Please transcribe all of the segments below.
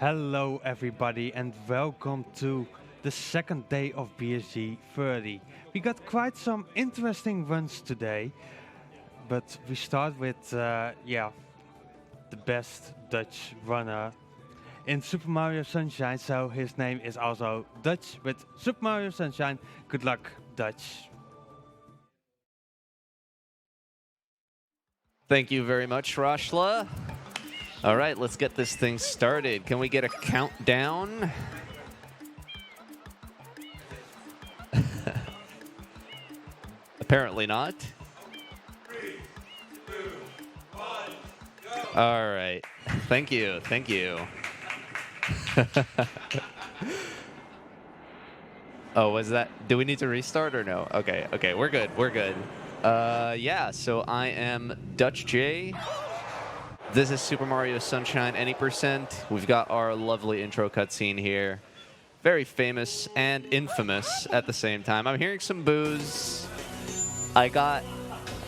Hello everybody and welcome to the second day of BSG 30. We got quite some interesting runs today, but we start with the best Dutch runner in Super Mario Sunshine, so his name is also Dutch with Super Mario Sunshine. Good luck, Dutch. Thank you very much, Rashla. All right, let's get this thing started. Can we get a countdown? Apparently not. 3, 2, 1, go! All right. Thank you. Thank you. Oh, was that? Do we need to restart or no? Okay, okay, we're good. We're good. Yeah, so I am Dutchj. This is Super Mario Sunshine Any Percent. We've got our lovely intro cutscene here. Very famous and infamous at the same time. I'm hearing some boos. I got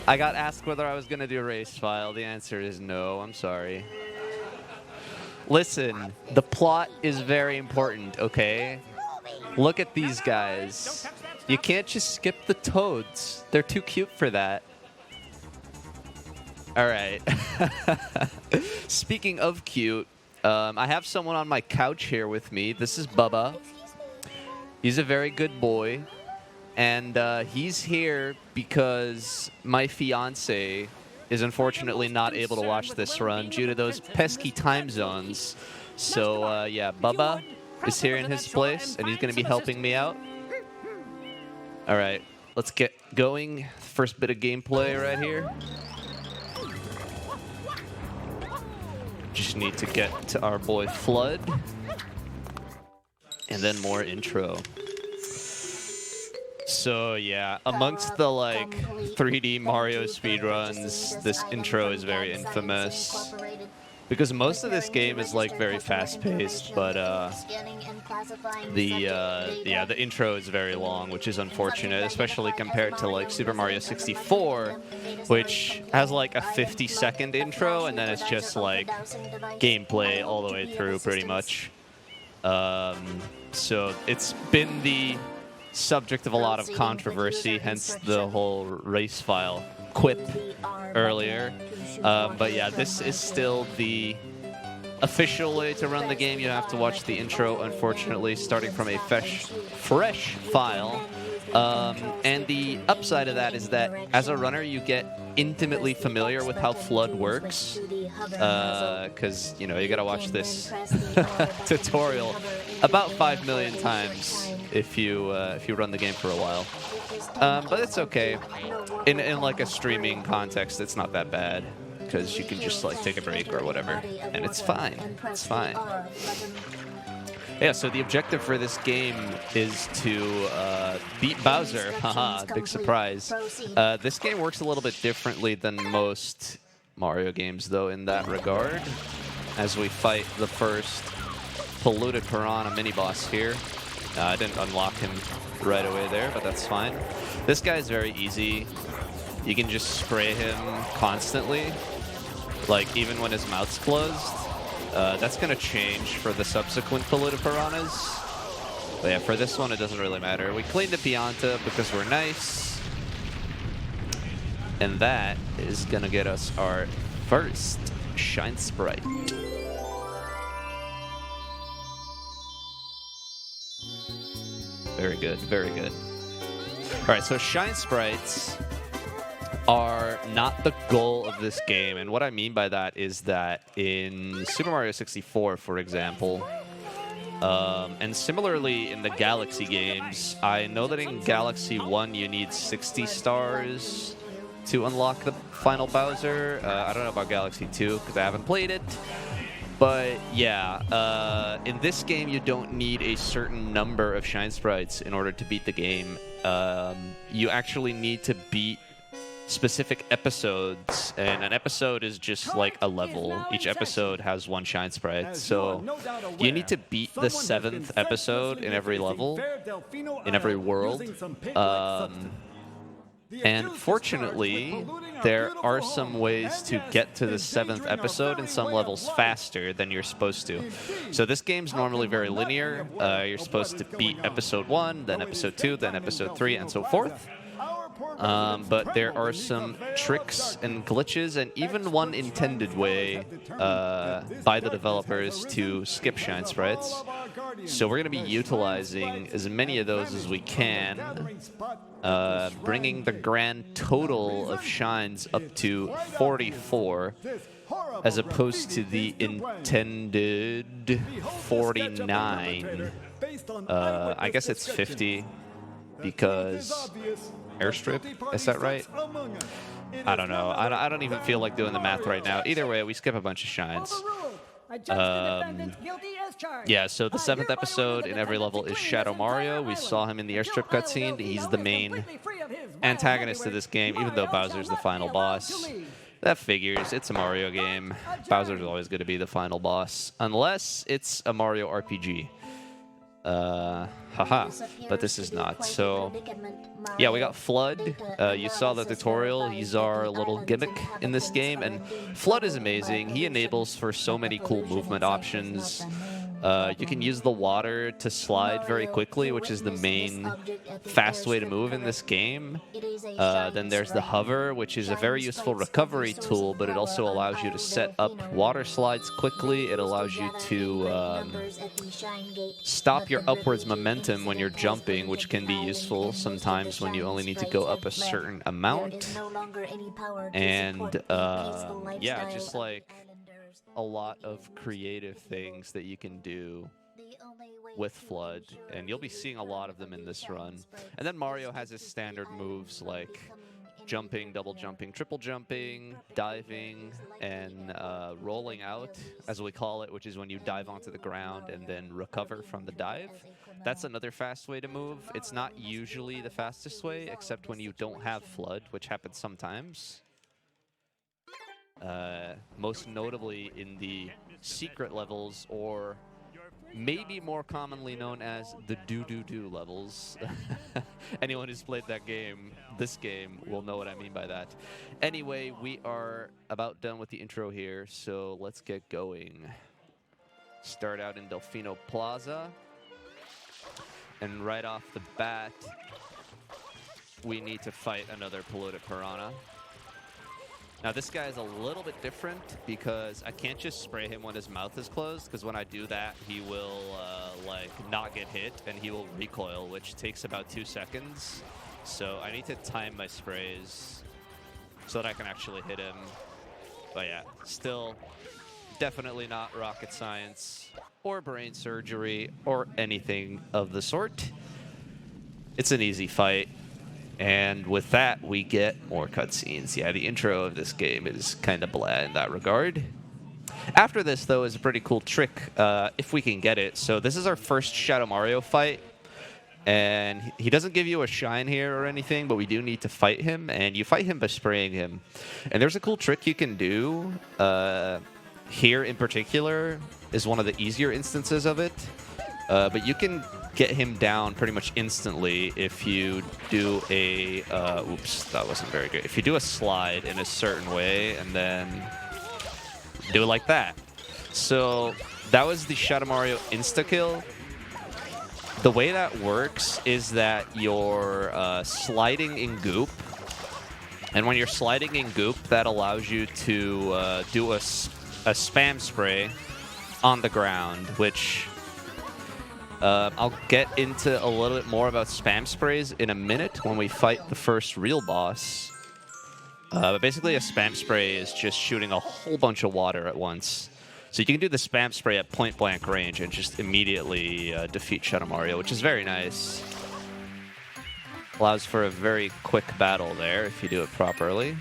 asked whether I was gonna do a race file. The answer is no. I'm sorry. Listen, the plot is very important, okay? Look at these guys. You can't just skip the toads. They're too cute for that. All right. Speaking of cute, I have someone on my couch here with me. This is Bubba. He's a very good boy. And he's here because my fiance is unfortunately not able to watch this run due to those pesky time zones. So, yeah, Bubba is here in his place, and he's going to be helping me out. All right, let's get going. First bit of gameplay right here. Just need to get to our boy Flood. And then more intro. So yeah, amongst the like 3D Mario speedruns, this intro is very infamous. Because most of this game is like very fast-paced, but the intro is very long, which is unfortunate, especially compared to like Super Mario 64, which has like a 50-second intro, and then it's just like gameplay all the way through, pretty much. So it's been the subject of a lot of controversy, hence the whole race file quip earlier. But yeah, this is still the official way to run the game. You have to watch the intro, unfortunately, starting from a fresh file. And the upside of that is that as a runner, you get intimately familiar with how Flood works. Because, you know, you gotta watch this tutorial about 5 million times if you run the game for a while. But it's okay. In like a streaming context, it's not that bad. Because you can just like take a break or whatever, and it's fine. It's fine. Yeah, so the objective for this game is to beat Bowser. Haha, big surprise. This game works a little bit differently than most Mario games, though, in that regard. As we fight the first polluted piranha mini-boss here. I didn't unlock him right away there, but that's fine. This guy's very easy. You can just spray him constantly, like even when his mouth's closed. That's going to change for the subsequent polluted piranhas. But yeah, for this one, it doesn't really matter. We cleaned the Pianta because we're nice. And that is going to get us our first Shine Sprite. Very good, very good. All right, so Shine Sprites are not the goal of this game. And what I mean by that is that in Super Mario 64, for example, and similarly in the Galaxy games, I know that in Galaxy 1 you need 60 stars to unlock the final Bowser. I don't know about Galaxy 2 because I haven't played it. But yeah, in this game you don't need a certain number of Shine Sprites in order to beat the game. You actually need to beat specific episodes, and an episode is just like a level. Each episode has one Shine Sprite, so you need to beat the 7th episode in every level, in every world. And fortunately, there are some ways to get to the 7th episode in some levels faster than you're supposed to. So this game's normally very linear. You're supposed to beat episode 1, then episode 2, then episode 3, and so forth. But there are some tricks and glitches, and even one intended way by the developers to skip shine sprites. So we're going to be utilizing as many of those as we can, bringing the grand total of shines up to 44, as opposed to the intended 49. I guess it's 50 because airstrip, is that right? I don't know. I don't even feel like doing the math right now. Either way, we skip a bunch of shines. Yeah, so the 7th episode in every level is Shadow Mario. We saw him in the airstrip cutscene. He's the main antagonist of this game, even though Bowser's the final boss. That figures. It's a Mario game. Bowser's always going to be the final boss, unless it's a Mario RPG. Haha, but this is not. So, yeah, we got Flood. You saw the tutorial. He's our little gimmick in this game, and Flood is amazing. He enables for so many cool movement options. You can use the water to slide very quickly, which is the main fast way to move in this game. Then there's the hover, which is a very useful recovery tool, but it also allows you to set up water slides quickly. It allows you to stop your upwards momentum when you're jumping, which can be useful sometimes when you only need to go up a certain amount. And yeah, just like a lot of creative things that you can do with Flood, and you'll be seeing a lot of them in this run. And then Mario has his standard moves like jumping, double jumping, triple jumping, diving, and rolling out, as we call it, which is when you dive onto the ground and then recover from the dive. That's another fast way to move. It's not usually the fastest way, except when you don't have Flood, which happens sometimes. Most notably in the secret levels, or maybe more commonly known as the do-do-do levels. Anyone who's played that game, this game, will know what I mean by that. Anyway, we are about done with the intro here, so let's get going. Start out in Delfino Plaza, and right off the bat, we need to fight another polluted piranha. Now this guy is a little bit different because I can't just spray him when his mouth is closed, because when I do that, he will like not get hit and he will recoil, which takes about 2 seconds. So I need to time my sprays so that I can actually hit him. But yeah, still definitely not rocket science or brain surgery or anything of the sort. It's an easy fight. And with that, we get more cutscenes. Yeah, the intro of this game is kind of blah in that regard. After this, though, is a pretty cool trick, if we can get it. So this is our first Shadow Mario fight. And he doesn't give you a shine here or anything, but we do need to fight him. And you fight him by spraying him. And there's a cool trick you can do. Here, in particular, is one of the easier instances of it. But you can get him down pretty much instantly if you do a, oops, that wasn't very good. If you do a slide in a certain way and then do it like that. So that was the Shadow Mario insta-kill. The way that works is that you're sliding in goop. And when you're sliding in goop, that allows you to do a spam spray on the ground, which I'll get into a little bit more about spam sprays in a minute when we fight the first real boss. But basically a spam spray is just shooting a whole bunch of water at once. So you can do the spam spray at point blank range and just immediately defeat Shadow Mario, which is very nice. Allows for a very quick battle there if you do it properly.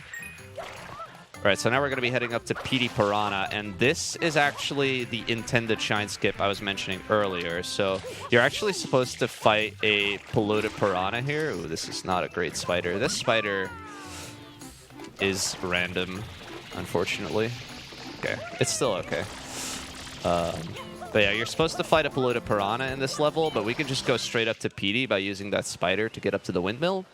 Alright, so now we're going to be heading up to PD Piranha, and this is actually the intended shine skip I was mentioning earlier. So you're actually supposed to fight a polluted piranha here. Ooh, this is not a great spider. This spider is random, unfortunately. Okay, it's still okay. But yeah, you're supposed to fight a polluted piranha in this level, but we can just go straight up to PD by using that spider to get up to the windmill.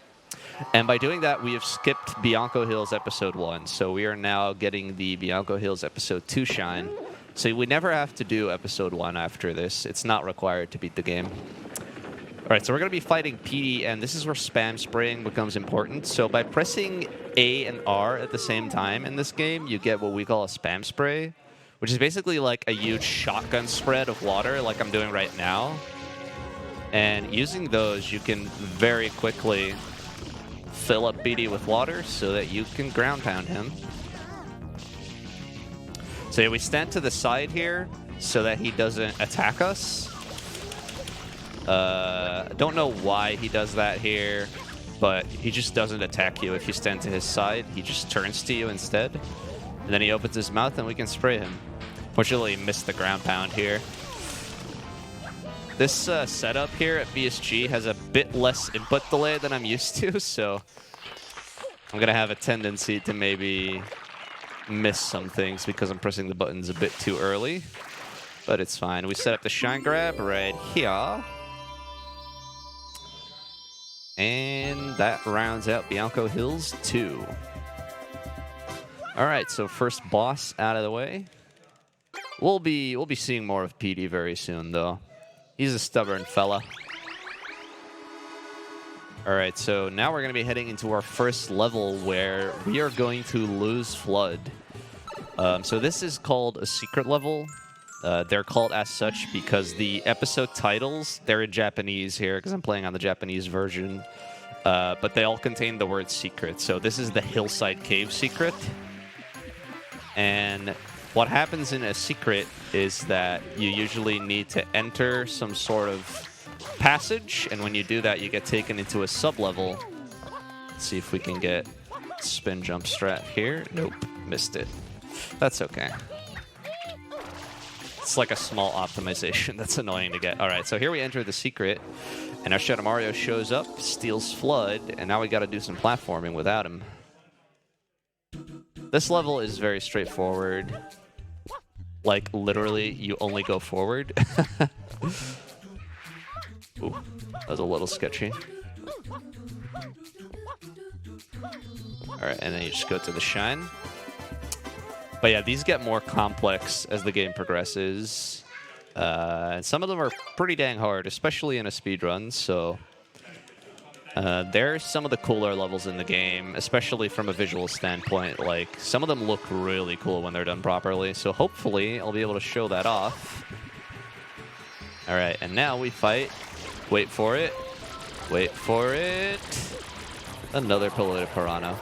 And by doing that, we have skipped Bianco Hills Episode 1. So we are now getting the Bianco Hills Episode 2 shine. So we never have to do Episode 1 after this. It's not required to beat the game. All right, so we're going to be fighting PD, and this is where spam spraying becomes important. So by pressing A and R at the same time in this game, you get what we call a spam spray, which is basically like a huge shotgun spread of water like I'm doing right now. And using those, you can very quickly fill up PD with water so that you can ground pound him. So yeah, we stand to the side here so that he doesn't attack us. I don't know why he does that here, but he just doesn't attack you if you stand to his side. He just turns to you instead. And then he opens his mouth and we can spray him. Fortunately, he missed the ground pound here. This setup here at BSG has a bit less input delay than I'm used to, so I'm going to have a tendency to maybe miss some things because I'm pressing the buttons a bit too early. But it's fine. We set up the shine grab right here. And that rounds out Bianco Hills 2. All right, so first boss out of the way. We'll be seeing more of PD very soon, though. He's a stubborn fella. All right, so now we're going to be heading into our first level where we are going to lose Flood. So this is called a secret level. They're called as such because the episode titles, they're in Japanese here because I'm playing on the Japanese version. But they all contain the word secret. So this is the Hillside Cave secret. And what happens in a secret is that you usually need to enter some sort of passage. And when you do that, you get taken into a sub-level. Let's see if we can get spin jump strat here. Nope, missed it. That's okay. It's like a small optimization that's annoying to get. All right, so here we enter the secret, and our Shadow Mario shows up, steals Flood, and now we got to do some platforming without him. This level is very straightforward. Like, literally, you only go forward. Ooh, that was a little sketchy. All right, and then you just go to the shine. But yeah, these get more complex as the game progresses. And some of them are pretty dang hard, especially in a speedrun. So there's some of the cooler levels in the game, especially from a visual standpoint. Like, some of them look really cool when they're done properly. So hopefully I'll be able to show that off. All right, and now we fight. Wait for it. Wait for it. Another Polluted Piranha.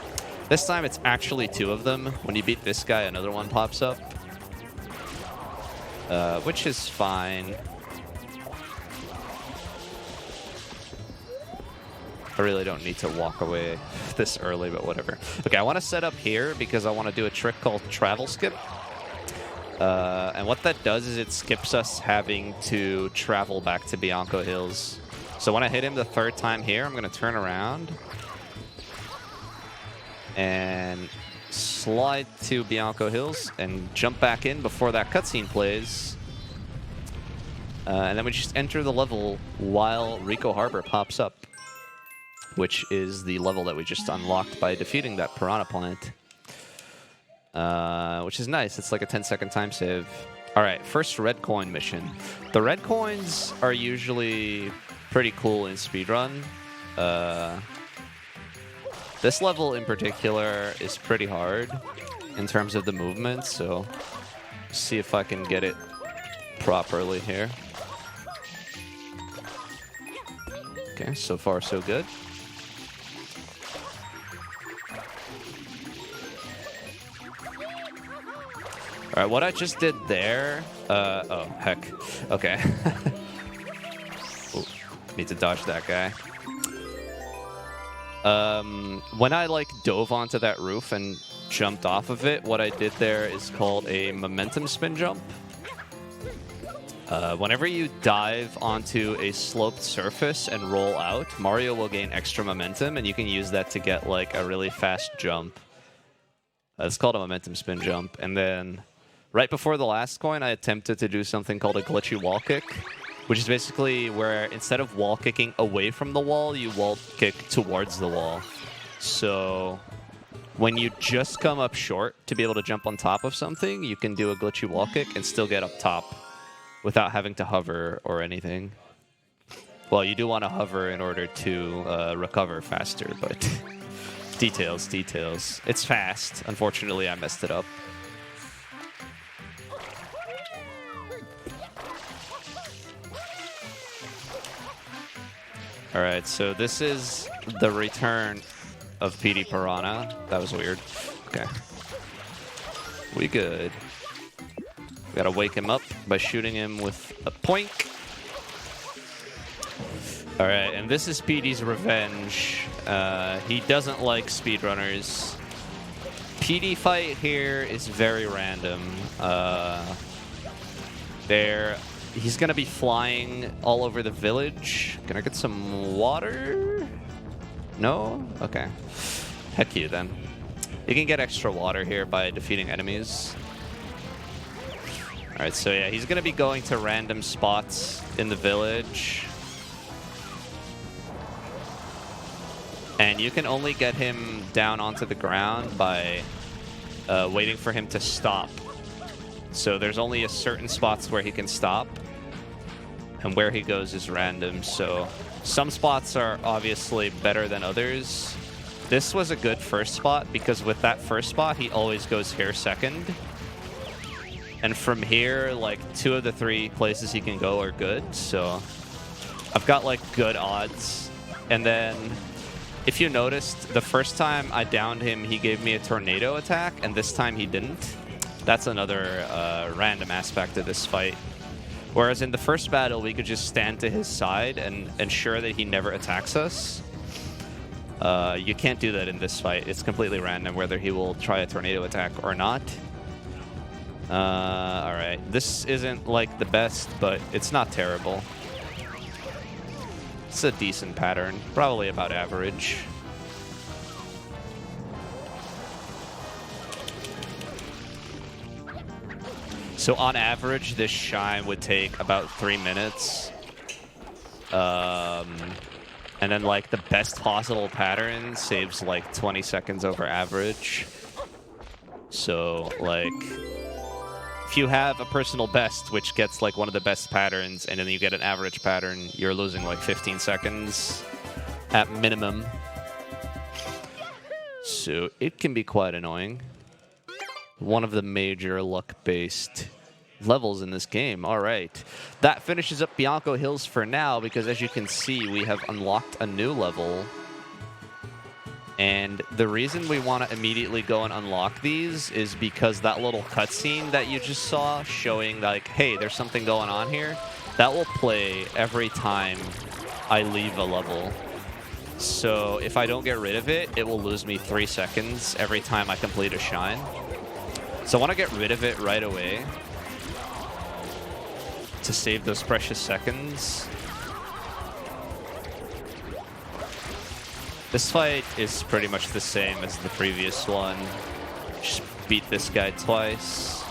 This time it's actually two of them. When you beat this guy, another one pops up. Which is fine. I really don't need to walk away this early, but whatever. Okay, I want to set up here because I want to do a trick called Travel Skip. And what that does is it skips us having to travel back to Bianco Hills. So when I hit him the third time here, I'm going to turn around and slide to Bianco Hills and jump back in before that cutscene plays. And then we just enter the level while Rico Harbor pops up, which is the level that we just unlocked by defeating that piranha plant. Which is nice. It's like a 10-second time save. All right, first red coin mission. The red coins are usually pretty cool in speedrun. This level in particular is pretty hard in terms of the movement, so see if I can get it properly here. Okay, so far so good. All right, what I just did there, oh, heck. Okay. Ooh, need to dodge that guy. When I like dove onto that roof and jumped off of it, what I did there is called a momentum spin jump. Whenever you dive onto a sloped surface and roll out, Mario will gain extra momentum, and you can use that to get like a really fast jump. It's called a momentum spin jump. And then right before the last coin, I attempted to do something called a glitchy wall kick, which is basically where instead of wall kicking away from the wall, you wall kick towards the wall. So when you just come up short to be able to jump on top of something, you can do a glitchy wall kick and still get up top without having to hover or anything. Well, you do want to hover in order to recover faster, but details, details. It's fast. Unfortunately, I messed it up. All right, so this is the return of PD Piranha. That was weird. Okay. We good. We gotta wake him up by shooting him with a poink. All right, and this is PD's revenge. He doesn't like speedrunners. PD fight here is very random. He's gonna be flying all over the village. Can I get some water? No? Okay. Heck you then. You can get extra water here by defeating enemies. Alright, so yeah, he's gonna be going to random spots in the village. And you can only get him down onto the ground by waiting for him to stop. So there's only a certain spots where he can stop. And where he goes is random, so some spots are obviously better than others. This was a good first spot because with that first spot, he always goes here second. And from here, like 2 of the 3 places he can go are good, so I've got like good odds. And then if you noticed, the first time I downed him, he gave me a tornado attack, and this time he didn't. That's another random aspect of this fight. Whereas in the first battle, we could just stand to his side and ensure that he never attacks us. You can't do that in this fight. It's completely random whether he will try a tornado attack or not. Alright, this isn't like the best, but it's not terrible. It's a decent pattern, probably about average. So on average, this shine would take about 3 minutes. And then like the best possible pattern saves like 20 seconds over average. So like if you have a personal best, which gets like one of the best patterns, and then you get an average pattern, you're losing like 15 seconds at minimum. So it can be quite annoying. One of the major luck-based levels in this game. All right. That finishes up Bianco Hills for now, because as you can see, we have unlocked a new level. And the reason we want to immediately go and unlock these is because that little cutscene that you just saw showing like, hey, there's something going on here, that will play every time I leave a level. So if I don't get rid of it, it will lose me 3 seconds every time I complete a shine. So I want to get rid of it right away to save those precious seconds. This fight is pretty much the same as the previous one. Just beat this guy twice.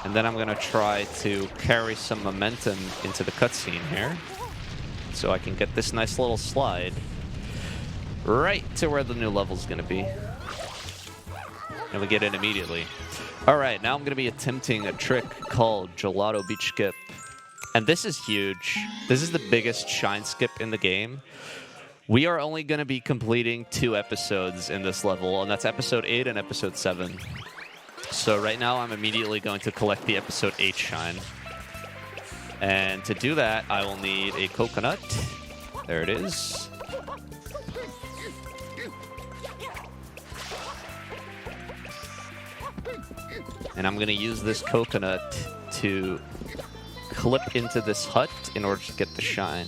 And then I'm going to try to carry some momentum into the cutscene here, so I can get this nice little slide right to where the new level's going to be. And we get in immediately. All right, now I'm going to be attempting a trick called Gelato Beach Skip. And this is huge. This is the biggest shine skip in the game. We are only going to be completing 2 episodes in this level, and that's episode 8 and episode 7. So right now I'm immediately going to collect the episode 8 shine. And to do that, I will need a coconut. There it is. And I'm going to use this coconut to clip into this hut in order to get the shine.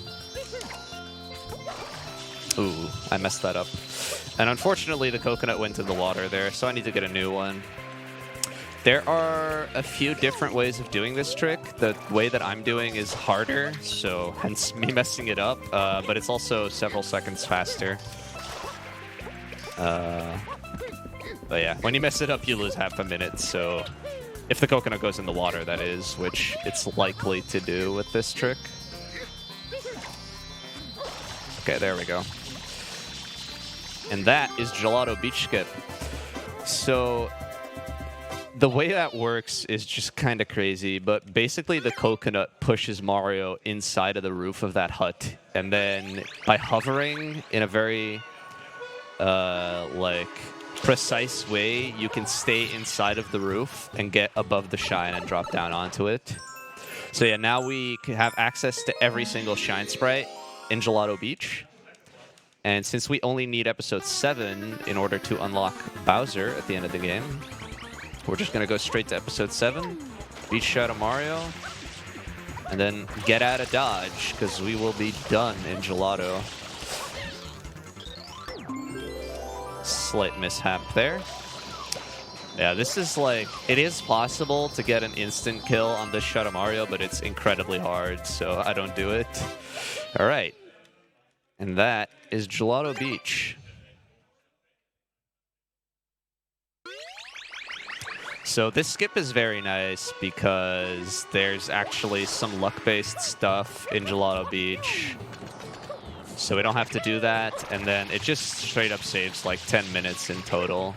Ooh, I messed that up. And unfortunately, the coconut went in the water there, so I need to get a new one. There are a few different ways of doing this trick. The way that I'm doing is harder, so hence me messing it up, but it's also several seconds faster. But yeah, when you mess it up, you lose half a minute, so If the coconut goes in the water, that is, which it's likely to do with this trick. Okay, there we go. And that is Gelato Beach Skip. So the way that works is just kind of crazy, but basically the coconut pushes Mario inside of the roof of that hut, and then by hovering in a very like precise way, you can stay inside of the roof and get above the shine and drop down onto it. So yeah, now we can have access to every single shine sprite in Gelato Beach. And since we only need episode 7 in order to unlock Bowser at the end of the game, we're just going to go straight to episode 7, beat Shadow Mario, and then get out of Dodge, because we will be done in Gelato. Slight mishap there. Yeah, this is like, it is possible to get an instant kill on this Shadow Mario, but it's incredibly hard, so I don't do it. All right. And that is Gelato Beach. So this skip is very nice because there's actually some luck-based stuff in Gelato Beach. So we don't have to do that, and then it just straight up saves like 10 minutes in total.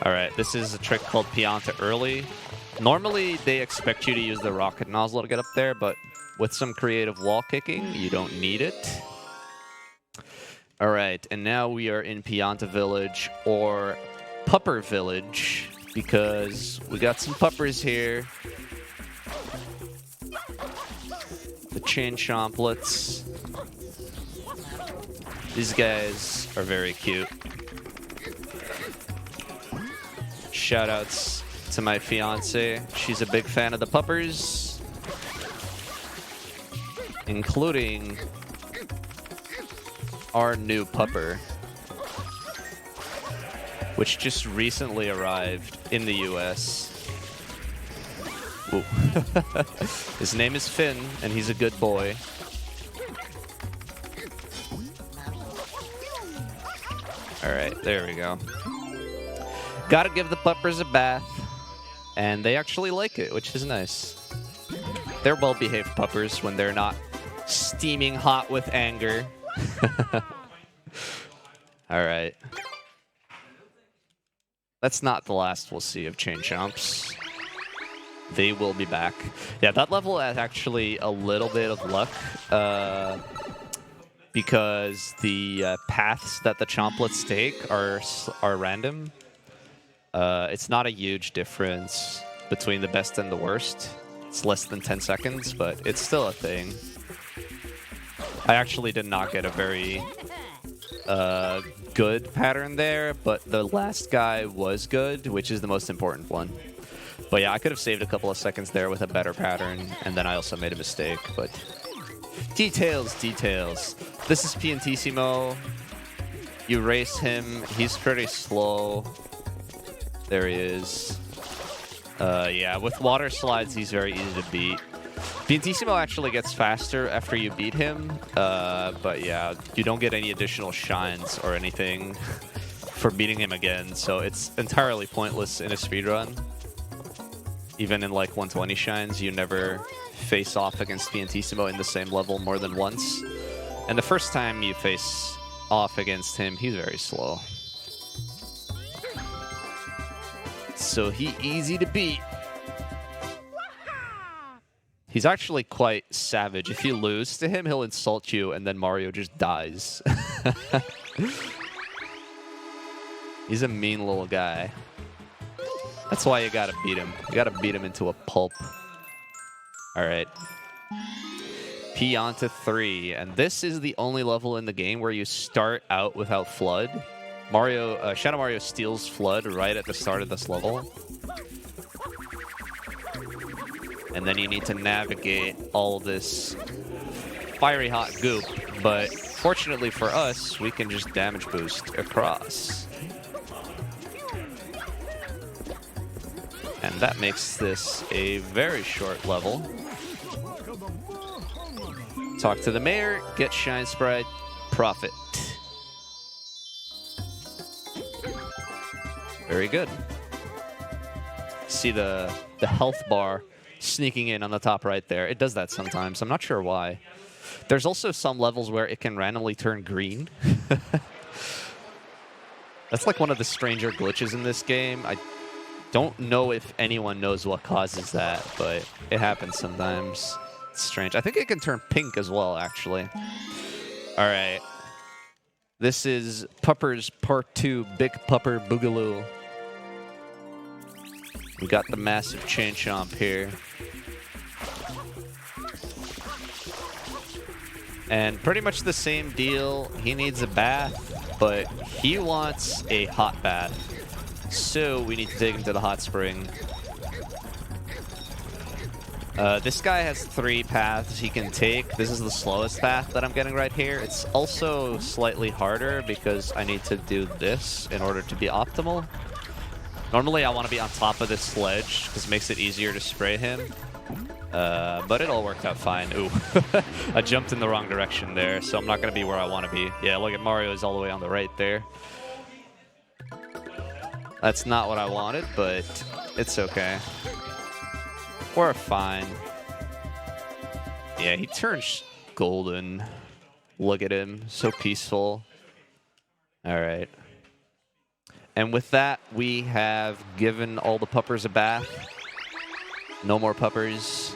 All right, this is a trick called Pianta Early. Normally, they expect you to use the rocket nozzle to get up there, but with some creative wall kicking, you don't need it. All right, and now we are in Pianta Village, or Pupper Village, because we got some puppers here. The chain chomplets. These guys are very cute. Shoutouts to my fiance. She's a big fan of the puppers, including our new pupper, which just recently arrived in the US. Ooh. His name is Finn, and he's a good boy. All right, there we go. Gotta give the puppers a bath, and they actually like it, which is nice. They're well-behaved puppers when they're not steaming hot with anger. All right. That's not the last we'll see of Chain Chomps. They will be back. Yeah, that level has actually a little bit of luck because the paths that the Chomplets take are random. It's not a huge difference between the best and the worst. It's less than 10 seconds, but it's still a thing. I actually did not get a very good pattern there, but the last guy was good, which is the most important one. But yeah, I could have saved a couple of seconds there with a better pattern, and then I also made a mistake, but details, details. This is Piantissimo. You race him. He's pretty slow. There he is. Yeah, with water slides, he's very easy to beat. Piantissimo actually gets faster after you beat him, but yeah, you don't get any additional shines or anything for beating him again, so it's entirely pointless in a speedrun. Even in like 120 shines, you never face off against Piantissimo in the same level more than once. And the first time you face off against him, he's very slow. So he's easy to beat. He's actually quite savage. If you lose to him, he'll insult you, and then Mario just dies. He's a mean little guy. That's why you gotta beat him. You gotta beat him into a pulp. All right. Pianta 3, and this is the only level in the game where you start out without Flood. Shadow Mario steals Flood right at the start of this level. And then you need to navigate all this fiery hot goop, but fortunately for us, we can just damage boost across. And that makes this a very short level. Talk to the mayor, get Shine Sprite, profit. Very good. See the health bar sneaking in on the top right there. It does that sometimes. I'm not sure why. There's also some levels where it can randomly turn green. That's like one of the stranger glitches in this game. I don't know if anyone knows what causes that, but it happens sometimes. It's strange. I think it can turn pink as well, actually. All right. This is Puppers Part 2, Big Pupper Boogaloo. We got the massive chain chomp here. And pretty much the same deal. He needs a bath, but he wants a hot bath. So we need to take him to the hot spring. This guy has 3 paths he can take. This is the slowest path that I'm getting right here. It's also slightly harder because I need to do this in order to be optimal. Normally I want to be on top of this sledge because it makes it easier to spray him. But it all worked out fine. Ooh, I jumped in the wrong direction there, so I'm not going to be where I want to be. Yeah, look at Mario's all the way on the right there. That's not what I wanted, but it's okay. We're fine. Yeah, he turns golden. Look at him, so peaceful. All right. And with that, we have given all the puppers a bath. No more puppers.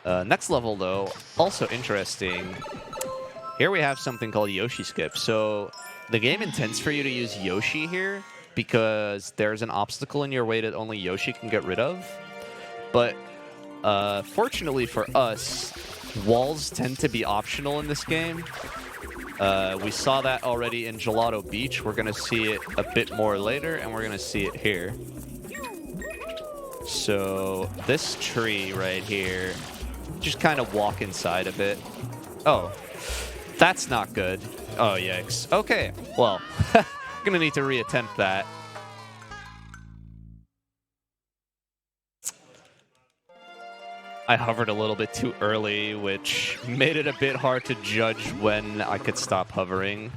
Next level, though, also interesting. Here we have something called Yoshi Skip. So the game intends for you to use Yoshi here because there's an obstacle in your way that only Yoshi can get rid of. But fortunately for us, walls tend to be optional in this game. We saw that already in Gelato Beach. We're going to see it a bit more later, and we're going to see it here. So this tree right here, just kind of walk inside a bit. Oh, that's not good. Oh, yikes. Okay, well, I'm going to need to reattempt that. I hovered a little bit too early, which made it a bit hard to judge when I could stop hovering.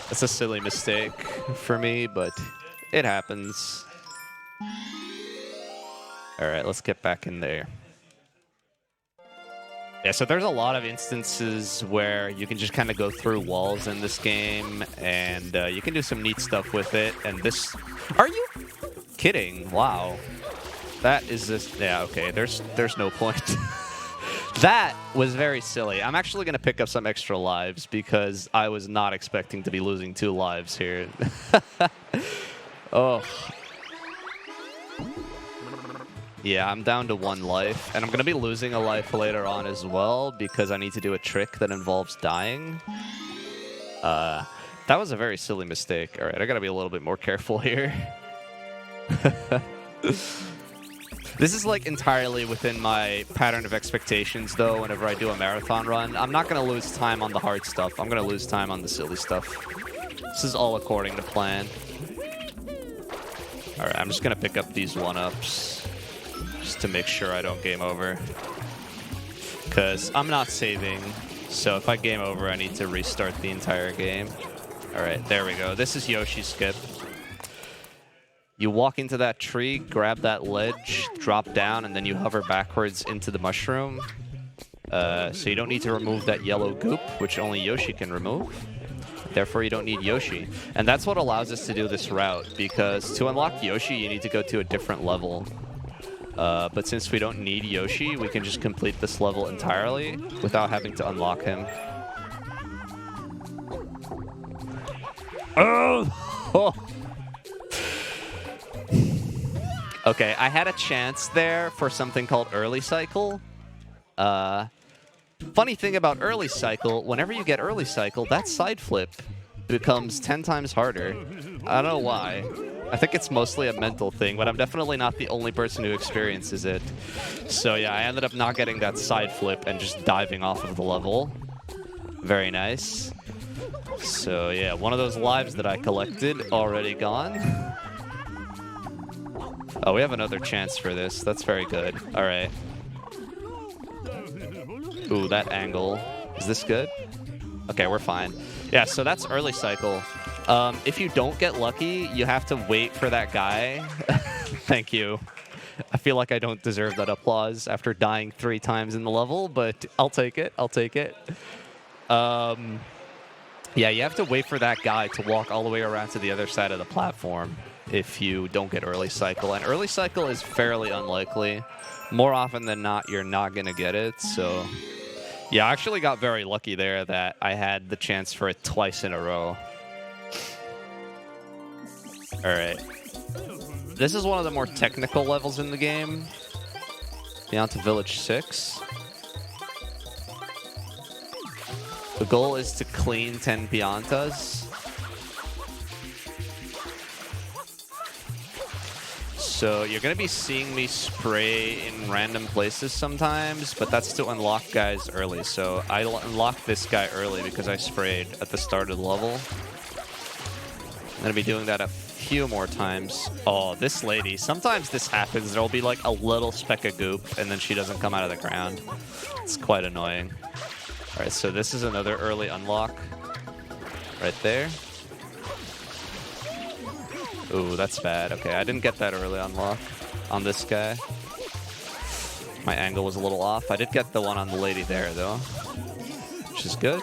That's a silly mistake for me, but it happens. All right, let's get back in there. Yeah, so there's a lot of instances where you can just kind of go through walls in this game, and you can do some neat stuff with it. And this... Are you kidding? Wow. That is this... Yeah, okay, there's no point. That was very silly. I'm actually going to pick up some extra lives because I was not expecting to be losing 2 lives here. Oh. Yeah, I'm down to 1 life, and I'm going to be losing a life later on as well because I need to do a trick that involves dying. That was a very silly mistake. All right, I got to be a little bit more careful here. This is like entirely within my pattern of expectations, though, whenever I do a marathon run. I'm not going to lose time on the hard stuff. I'm going to lose time on the silly stuff. This is all according to plan. All right, I'm just going to pick up these 1-ups just to make sure I don't game over. Because I'm not saving, so if I game over, I need to restart the entire game. All right, there we go. This is Yoshi Skip. You walk into that tree, grab that ledge, drop down, and then you hover backwards into the mushroom. So you don't need to remove that yellow goop, which only Yoshi can remove. Therefore, you don't need Yoshi. And that's what allows us to do this route, because to unlock Yoshi, you need to go to a different level. But since we don't need Yoshi, we can just complete this level entirely without having to unlock him. Oh! Okay, I had a chance there for something called early cycle. Funny thing about early cycle, whenever you get early cycle, that side flip becomes 10 times harder. I don't know why. I think it's mostly a mental thing, but I'm definitely not the only person who experiences it. So yeah, I ended up not getting that side flip and just diving off of the level. Very nice. So yeah, one of those lives that I collected already gone. Oh, we have another chance for this. That's very good. All right. Ooh, that angle. Is this good? Okay, we're fine. Yeah, so that's early cycle. If you don't get lucky, you have to wait for that guy. Thank you. I feel like I don't deserve that applause after dying 3 times in the level, but I'll take it. I'll take it. Yeah, you have to wait for that guy to walk all the way around to the other side of the platform if you don't get early cycle. And early cycle is fairly unlikely. More often than not, you're not going to get it. So, yeah, I actually got very lucky there that I had the chance for it twice in a row. All right. This is one of the more technical levels in the game. Down to Village 6. The goal is to clean 10 Piantas. So you're going to be seeing me spray in random places sometimes, but that's to unlock guys early. So I unlocked this guy early because I sprayed at the start of the level. I'm going to be doing that a few more times. Oh, this lady. Sometimes this happens. There'll be like a little speck of goop, and then she doesn't come out of the ground. It's quite annoying. All right, so this is another early unlock right there. Ooh, that's bad. Okay, I didn't get that early unlock on this guy. My angle was a little off. I did get the one on the lady there, though, which is good.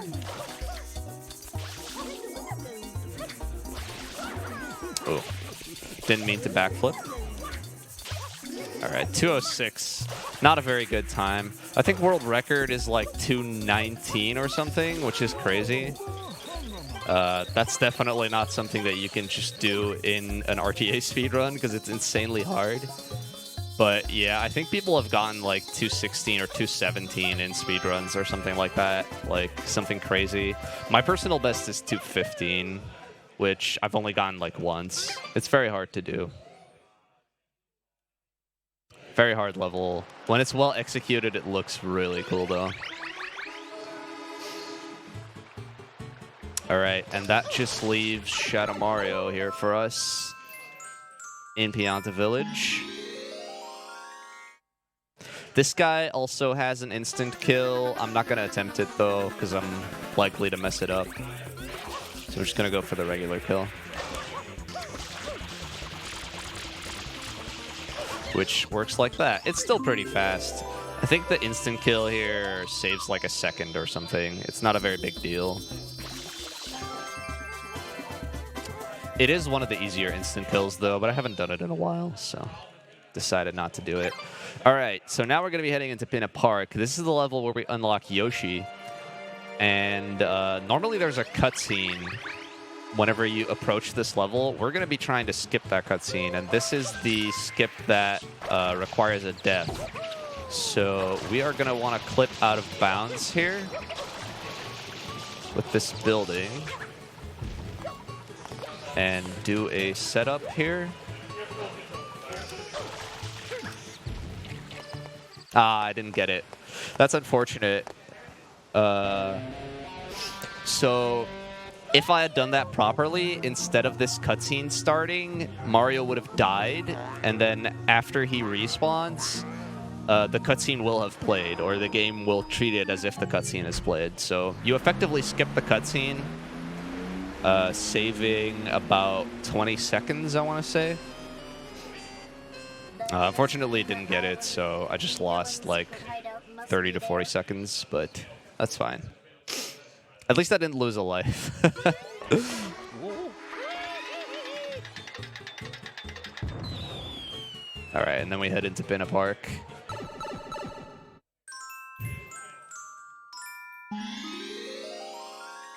Ooh, didn't mean to backflip. All right, 2:06. Not a very good time. I think world record is like 2:19 or something, which is crazy. That's definitely not something that you can just do in an RTA speedrun because it's insanely hard. But yeah, I think people have gotten like 2:16 or 2:17 in speedruns or something like that, like something crazy. My personal best is 2:15, which I've only gotten like once. It's very hard to do. Very hard level. When it's well executed, it looks really cool, though. All right, and that just leaves Shadow Mario here for us in Pianta Village. This guy also has an instant kill. I'm not going to attempt it, though, because I'm likely to mess it up. So we're just going to go for the regular kill. Which works like that. It's still pretty fast. I think the instant kill here saves like a second or something. It's not a very big deal. It is one of the easier instant kills, though, but I haven't done it in a while, so decided not to do it. All right, so now we're going to be heading into Pinna Park. This is the level where we unlock Yoshi. And normally there's a cutscene whenever you approach this level. We're going to be trying to skip that cutscene, and this is the skip that requires a death. So we are going to want to clip out of bounds here with this building and do a setup here. Ah, I didn't get it. That's unfortunate. So if I had done that properly, instead of this cutscene starting, Mario would have died, and then after he respawns, the cutscene will have played, or the game will treat it as if the cutscene has played. So you effectively skip the cutscene, saving about 20 seconds, I want to say. Unfortunately, didn't get it, so I just lost like 30 to 40 seconds, but that's fine. At least I didn't lose a life. All right, and then we head into Pinna Park.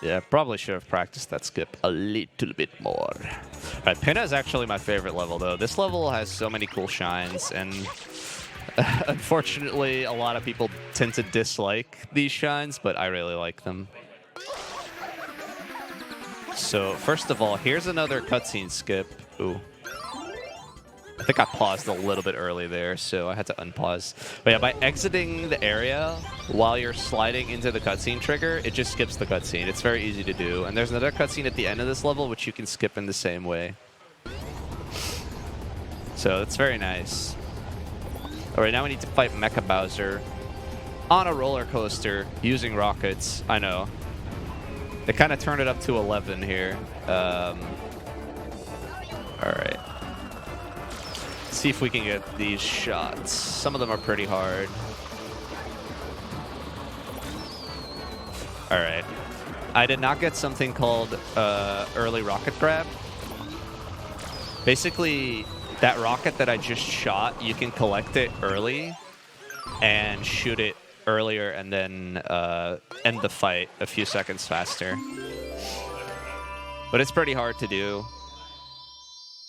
Yeah, probably should have practiced that skip a little bit more. All right, Pinna is actually my favorite level, though. This level has so many cool shines, and unfortunately, a lot of people tend to dislike these shines, but I really like them. So, first of all, here's another cutscene skip. Ooh. I think I paused a little bit early there, so I had to unpause. But yeah, by exiting the area while you're sliding into the cutscene trigger, it just skips the cutscene. It's very easy to do. And there's another cutscene at the end of this level, which you can skip in the same way. So it's very nice. All right, now we need to fight Mecha Bowser on a roller coaster using rockets. I know. They kind of turned it up to 11 here. All right. See if we can get these shots. Some of them are pretty hard. All right. I did not get something called early rocket grab. Basically, that rocket that I just shot, you can collect it early and shoot it earlier and then end the fight a few seconds faster. But it's pretty hard to do.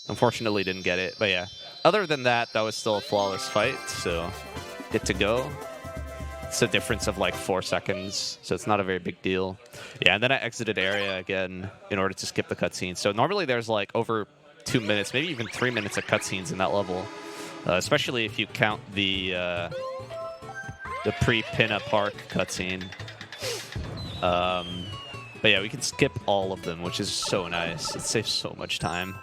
Unfortunately, didn't get it. But yeah, other than that, that was still a flawless fight, so good to go. It's a difference of like 4 seconds, so it's not a very big deal. Yeah, and then I exited area again in order to skip the cutscenes. So normally there's like over 2 minutes, maybe even 3 minutes of cutscenes in that level, especially if you count the pre-Pinna Park cutscene. But yeah, we can skip all of them, which is so nice. It saves so much time.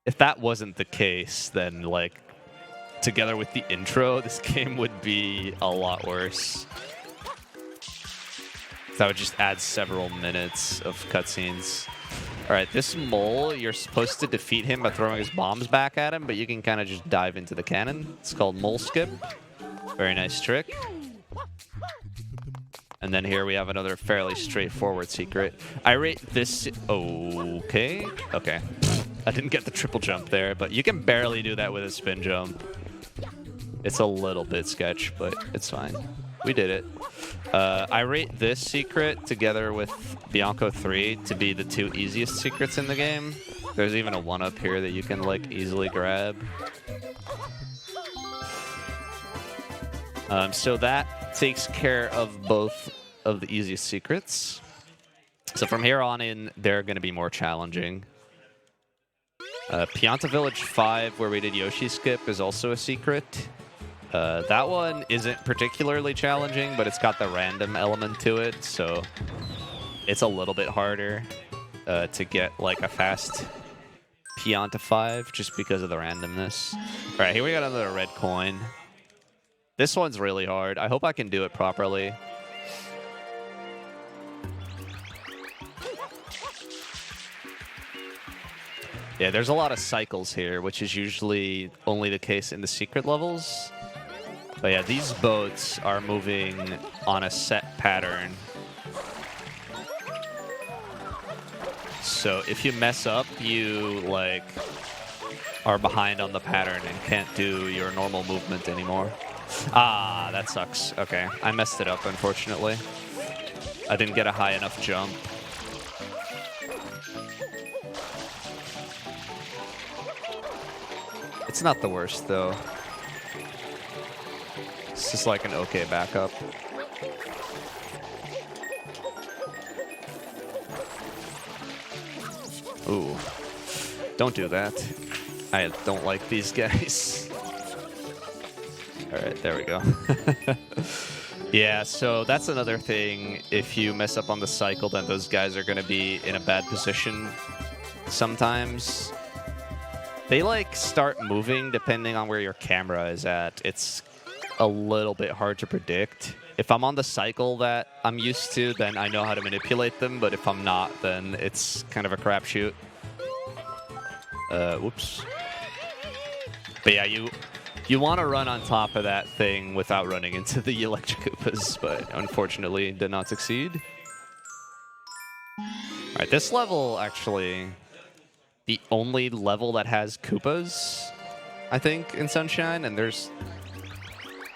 If that wasn't the case, then like together with the intro, this game would be a lot worse. That would just add several minutes of cutscenes. All right, this mole, you're supposed to defeat him by throwing his bombs back at him, but you can kind of just dive into the cannon. It's called mole skip. Very nice trick. And then here we have another fairly straightforward secret. I rate this... Okay. Okay. I didn't get the triple jump there, but you can barely do that with a spin jump. It's a little bit sketch, but it's fine. We did it. I rate this secret together with Bianco 3 to be the 2 easiest secrets in the game. There's even a 1-up here that you can like easily grab. So that takes care of both of the easiest secrets. So from here on in, they're going to be more challenging. Pianta Village 5, where we did Yoshi Skip, is also a secret. That one isn't particularly challenging, but it's got the random element to it, so it's a little bit harder to get like a fast Pianta 5 just because of the randomness. All right, here we got another red coin. This one's really hard. I hope I can do it properly. Yeah, there's a lot of cycles here, which is usually only the case in the secret levels. But yeah, these boats are moving on a set pattern. So if you mess up, you like are behind on the pattern and can't do your normal movement anymore. Ah, that sucks. Okay, I messed it up, unfortunately. I didn't get a high enough jump. It's not the worst, though. It's just like an okay backup. Ooh. Don't do that. I don't like these guys. Alright, there we go. Yeah, so that's another thing. If you mess up on the cycle, then those guys are going to be in a bad position sometimes. They like start moving depending on where your camera is at. It's a little bit hard to predict. If I'm on the cycle that I'm used to, then I know how to manipulate them, but if I'm not, then it's kind of a crapshoot. Whoops. But yeah, you want to run on top of that thing without running into the electric Koopas, but unfortunately did not succeed. All right, this level actually the only level that has Koopas, I think, in Sunshine, and there's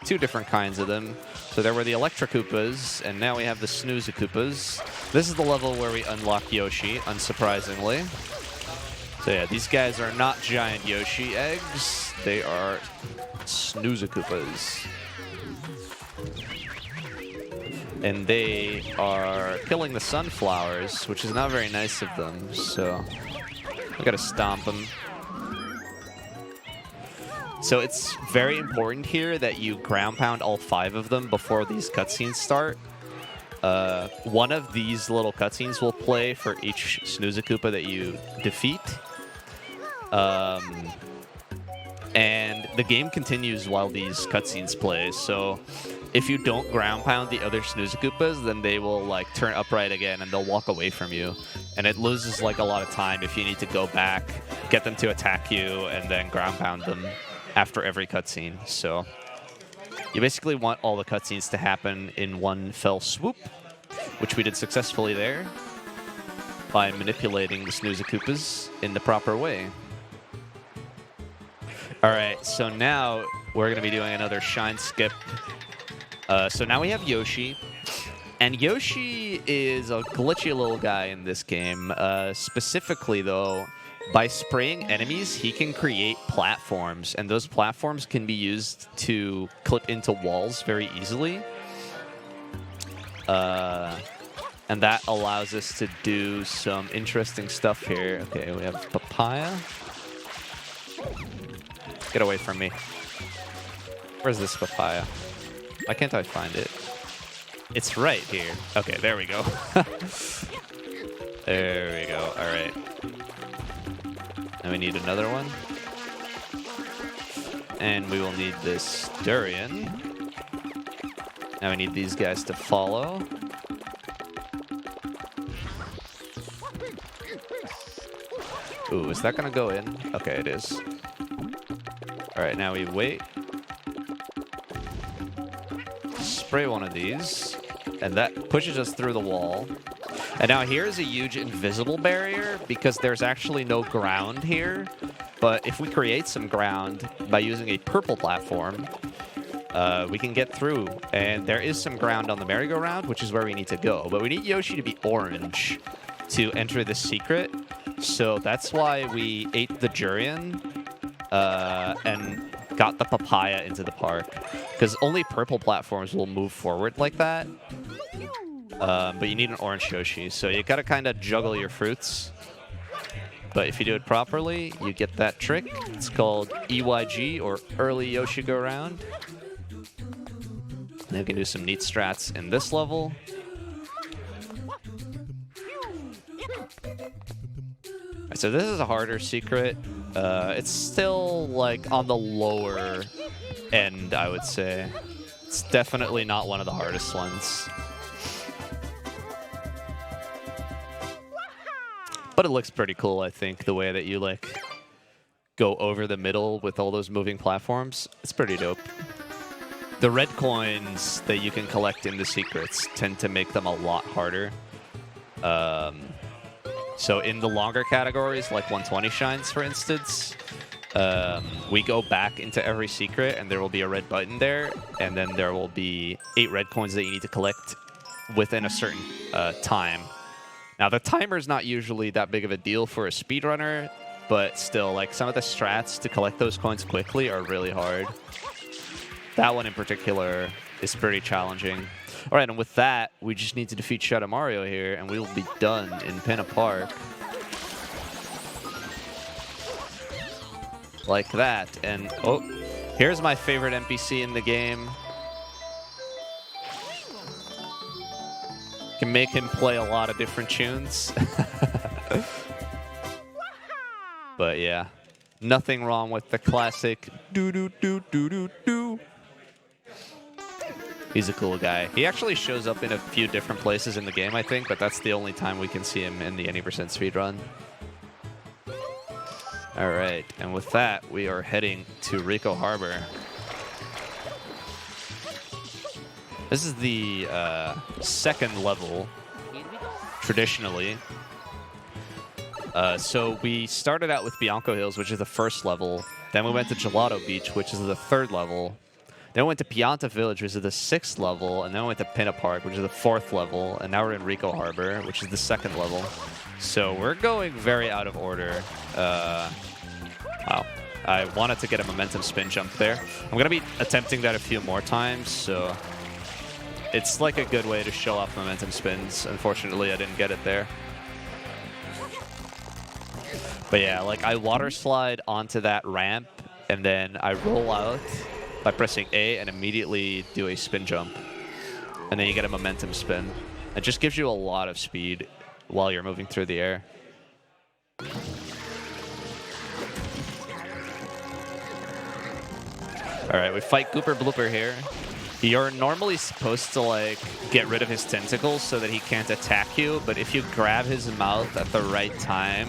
2 different kinds of them. So there were the Electric Koopas, and now we have the Snooze Koopas. This is the level where we unlock Yoshi, unsurprisingly. So yeah, these guys are not giant Yoshi eggs. They are Snooze Koopas. And they are killing the sunflowers, which is not very nice of them, so I gotta stomp them. So it's very important here that you ground pound all 5 of them before these cutscenes start. One of these little cutscenes will play for each Snooze Koopa that you defeat. And the game continues while these cutscenes play. So if you don't ground pound the other Snooze Koopas, then they will like turn upright again and they'll walk away from you. And it loses like a lot of time if you need to go back, get them to attack you, and then ground pound them after every cutscene. So you basically want all the cutscenes to happen in one fell swoop, which we did successfully there by manipulating the Snooze Koopas in the proper way. All right, so now we're going to be doing another Shine Skip. So now we have Yoshi. And Yoshi is a glitchy little guy in this game. Specifically, though, by spraying enemies, he can create platforms. And those platforms can be used to clip into walls very easily. And that allows us to do some interesting stuff here. Okay, we have Papaya. Get away from me. Where's this Papaya? Why can't I find it? It's right here. Okay, there we go. There we go. All right. Now we need another one. And we will need this durian. Now we need these guys to follow. Ooh, is that gonna go in? Okay, it is. All right, now we wait. Spray one of these, and that pushes us through the wall. And now here's a huge invisible barrier because there's actually no ground here. But if we create some ground by using a purple platform, we can get through. And there is some ground on the merry-go-round, which is where we need to go. But we need Yoshi to be orange to enter the secret. So that's why we ate the durian and got the papaya into the park. Because only purple platforms will move forward like that. But you need an orange Yoshi. So you gotta kind of juggle your fruits. But if you do it properly, you get that trick. It's called EYG, or Early Yoshi Go Round. And you can do some neat strats in this level. So this is a harder secret. It's still like on the lower end, I would say. It's definitely not one of the hardest ones. But it looks pretty cool, I think, the way that you like go over the middle with all those moving platforms. It's pretty dope. The red coins that you can collect in the secrets tend to make them a lot harder. So in the longer categories, like 120 shines, for instance, we go back into every secret, and there will be a red button there, and then there will be 8 red coins that you need to collect within a certain time. Now, the timer is not usually that big of a deal for a speedrunner, but still, like, some of the strats to collect those coins quickly are really hard. That one in particular is pretty challenging. All right, and with that, we just need to defeat Shadow Mario here, and we will be done in Pinna Park. Like that. And, oh, here's my favorite NPC in the game. Can make him play a lot of different tunes. But yeah, nothing wrong with the classic do-do-do-do-do-do. He's a cool guy. He actually shows up in a few different places in the game, I think, but that's the only time we can see him in the any% speedrun. All right, and with that, we are heading to Rico Harbor. This is the second level, traditionally. So we started out with Bianco Hills, which is the first level. Then we went to Gelato Beach, which is the third level. Then we went to Pianta Village, which is the 6th level. And then we went to Pinna Park, which is the 4th level. And now we're in Rico Harbor, which is the 2nd level. So we're going very out of order. Wow. I wanted to get a momentum spin jump there. I'm going to be attempting that a few more times, so it's like a good way to show off momentum spins. Unfortunately, I didn't get it there. But yeah, like I water slide onto that ramp, and then I roll out by pressing A and immediately do a spin jump. And then you get a momentum spin. It just gives you a lot of speed while you're moving through the air. All right, we fight Gooper Blooper here. You're normally supposed to like get rid of his tentacles so that he can't attack you, but if you grab his mouth at the right time,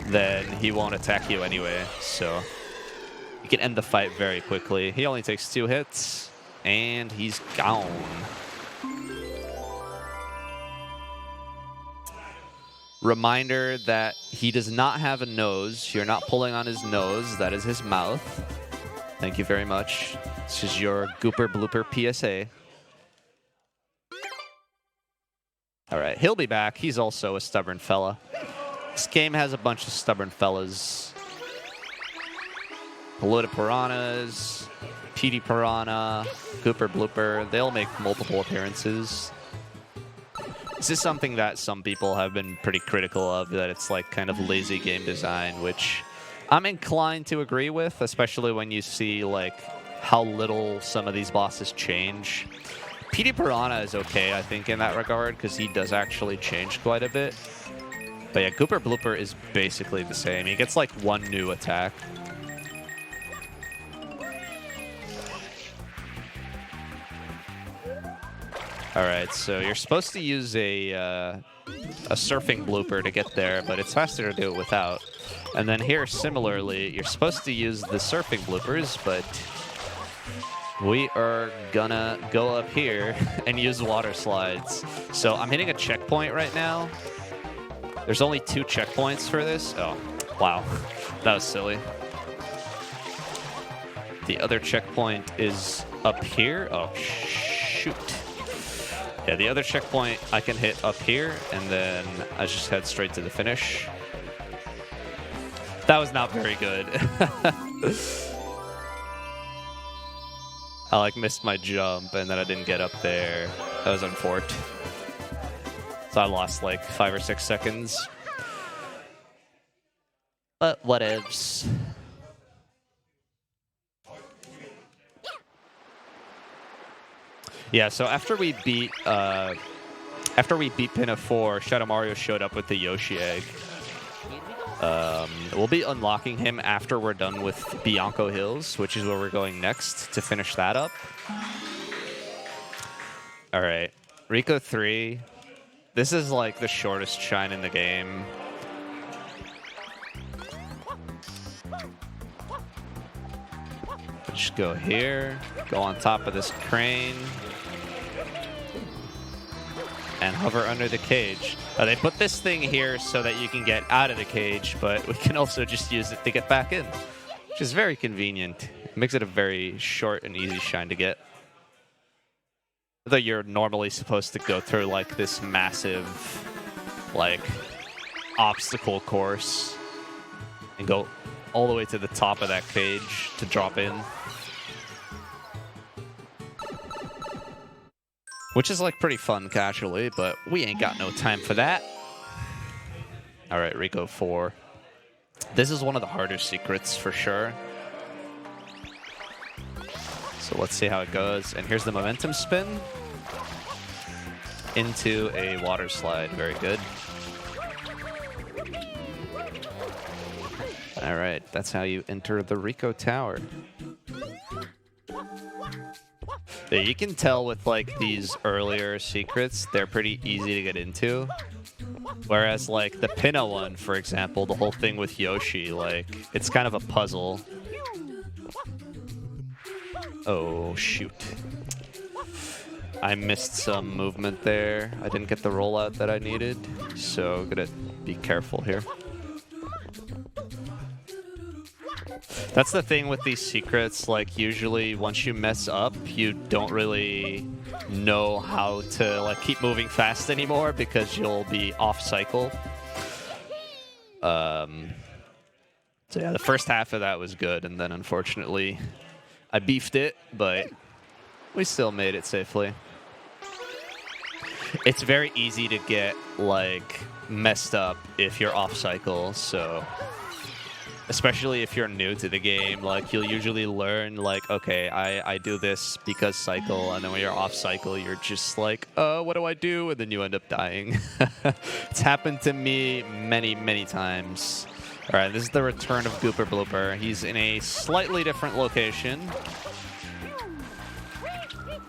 then he won't attack you anyway. So you can end the fight very quickly. He only takes 2 hits, and he's gone. Reminder that he does not have a nose. You're not pulling on his nose. That is his mouth. Thank you very much. This is your Gooper Blooper PSA. All right, he'll be back. He's also a stubborn fella. This game has a bunch of stubborn fellas. Polluted Piranhas, PD Piranha, Gooper Blooper. They'll make multiple appearances. This is something that some people have been pretty critical of, that it's like kind of lazy game design, which I'm inclined to agree with, especially when you see like how little some of these bosses change. PD Piranha is okay, I think, in that regard, because he does actually change quite a bit. But yeah, Gooper Blooper is basically the same. He gets like 1 new attack. All right, so you're supposed to use a surfing blooper to get there, but it's faster to do it without. And then here, similarly, you're supposed to use the surfing bloopers, but we are gonna go up here and use water slides. So I'm hitting a checkpoint right now. There's only 2 checkpoints for this. Oh, wow, that was silly. The other checkpoint is up here. Oh, shoot. Yeah, the other checkpoint I can hit up here, and then I just head straight to the finish. That was not very good. I like missed my jump, and then I didn't get up there. That was unfortunate. So I lost like 5 or 6 seconds. But whatevs. Yeah, so after we beat Pinna 4, Shadow Mario showed up with the Yoshi egg. We'll be unlocking him after we're done with Bianco Hills, which is where we're going next to finish that up. All right, Rico 3. This is like the shortest shine in the game. Just go here, go on top of this crane, and hover under the cage. They put this thing here so that you can get out of the cage, but we can also just use it to get back in, which is very convenient. It makes it a very short and easy shine to get. Though you're normally supposed to go through like this massive, like, obstacle course and go all the way to the top of that cage to drop in. Which is like pretty fun casually, but we ain't got no time for that. All right, Rico 4. This is one of the harder secrets for sure. So let's see how it goes. And here's the momentum spin into a water slide. Very good. All right, that's how you enter the Rico Tower. Yeah, you can tell with like these earlier secrets, they're pretty easy to get into. Whereas like the Pinna one, for example, the whole thing with Yoshi, like it's kind of a puzzle. Oh, shoot. I missed some movement there. I didn't get the rollout that I needed, so I'm gonna be careful here. That's the thing with these secrets, like usually once you mess up, you don't really know how to like keep moving fast anymore because you'll be off cycle. So yeah, the first half of that was good, and then unfortunately I beefed it, but we still made it safely. It's very easy to get like messed up if you're off cycle, so especially if you're new to the game, like you'll usually learn like, okay, I do this because cycle, and then when you're off cycle, you're just like, what do I do? And then you end up dying. It's happened to me many, many times. All right, this is the return of Gooper Blooper. He's in a slightly different location.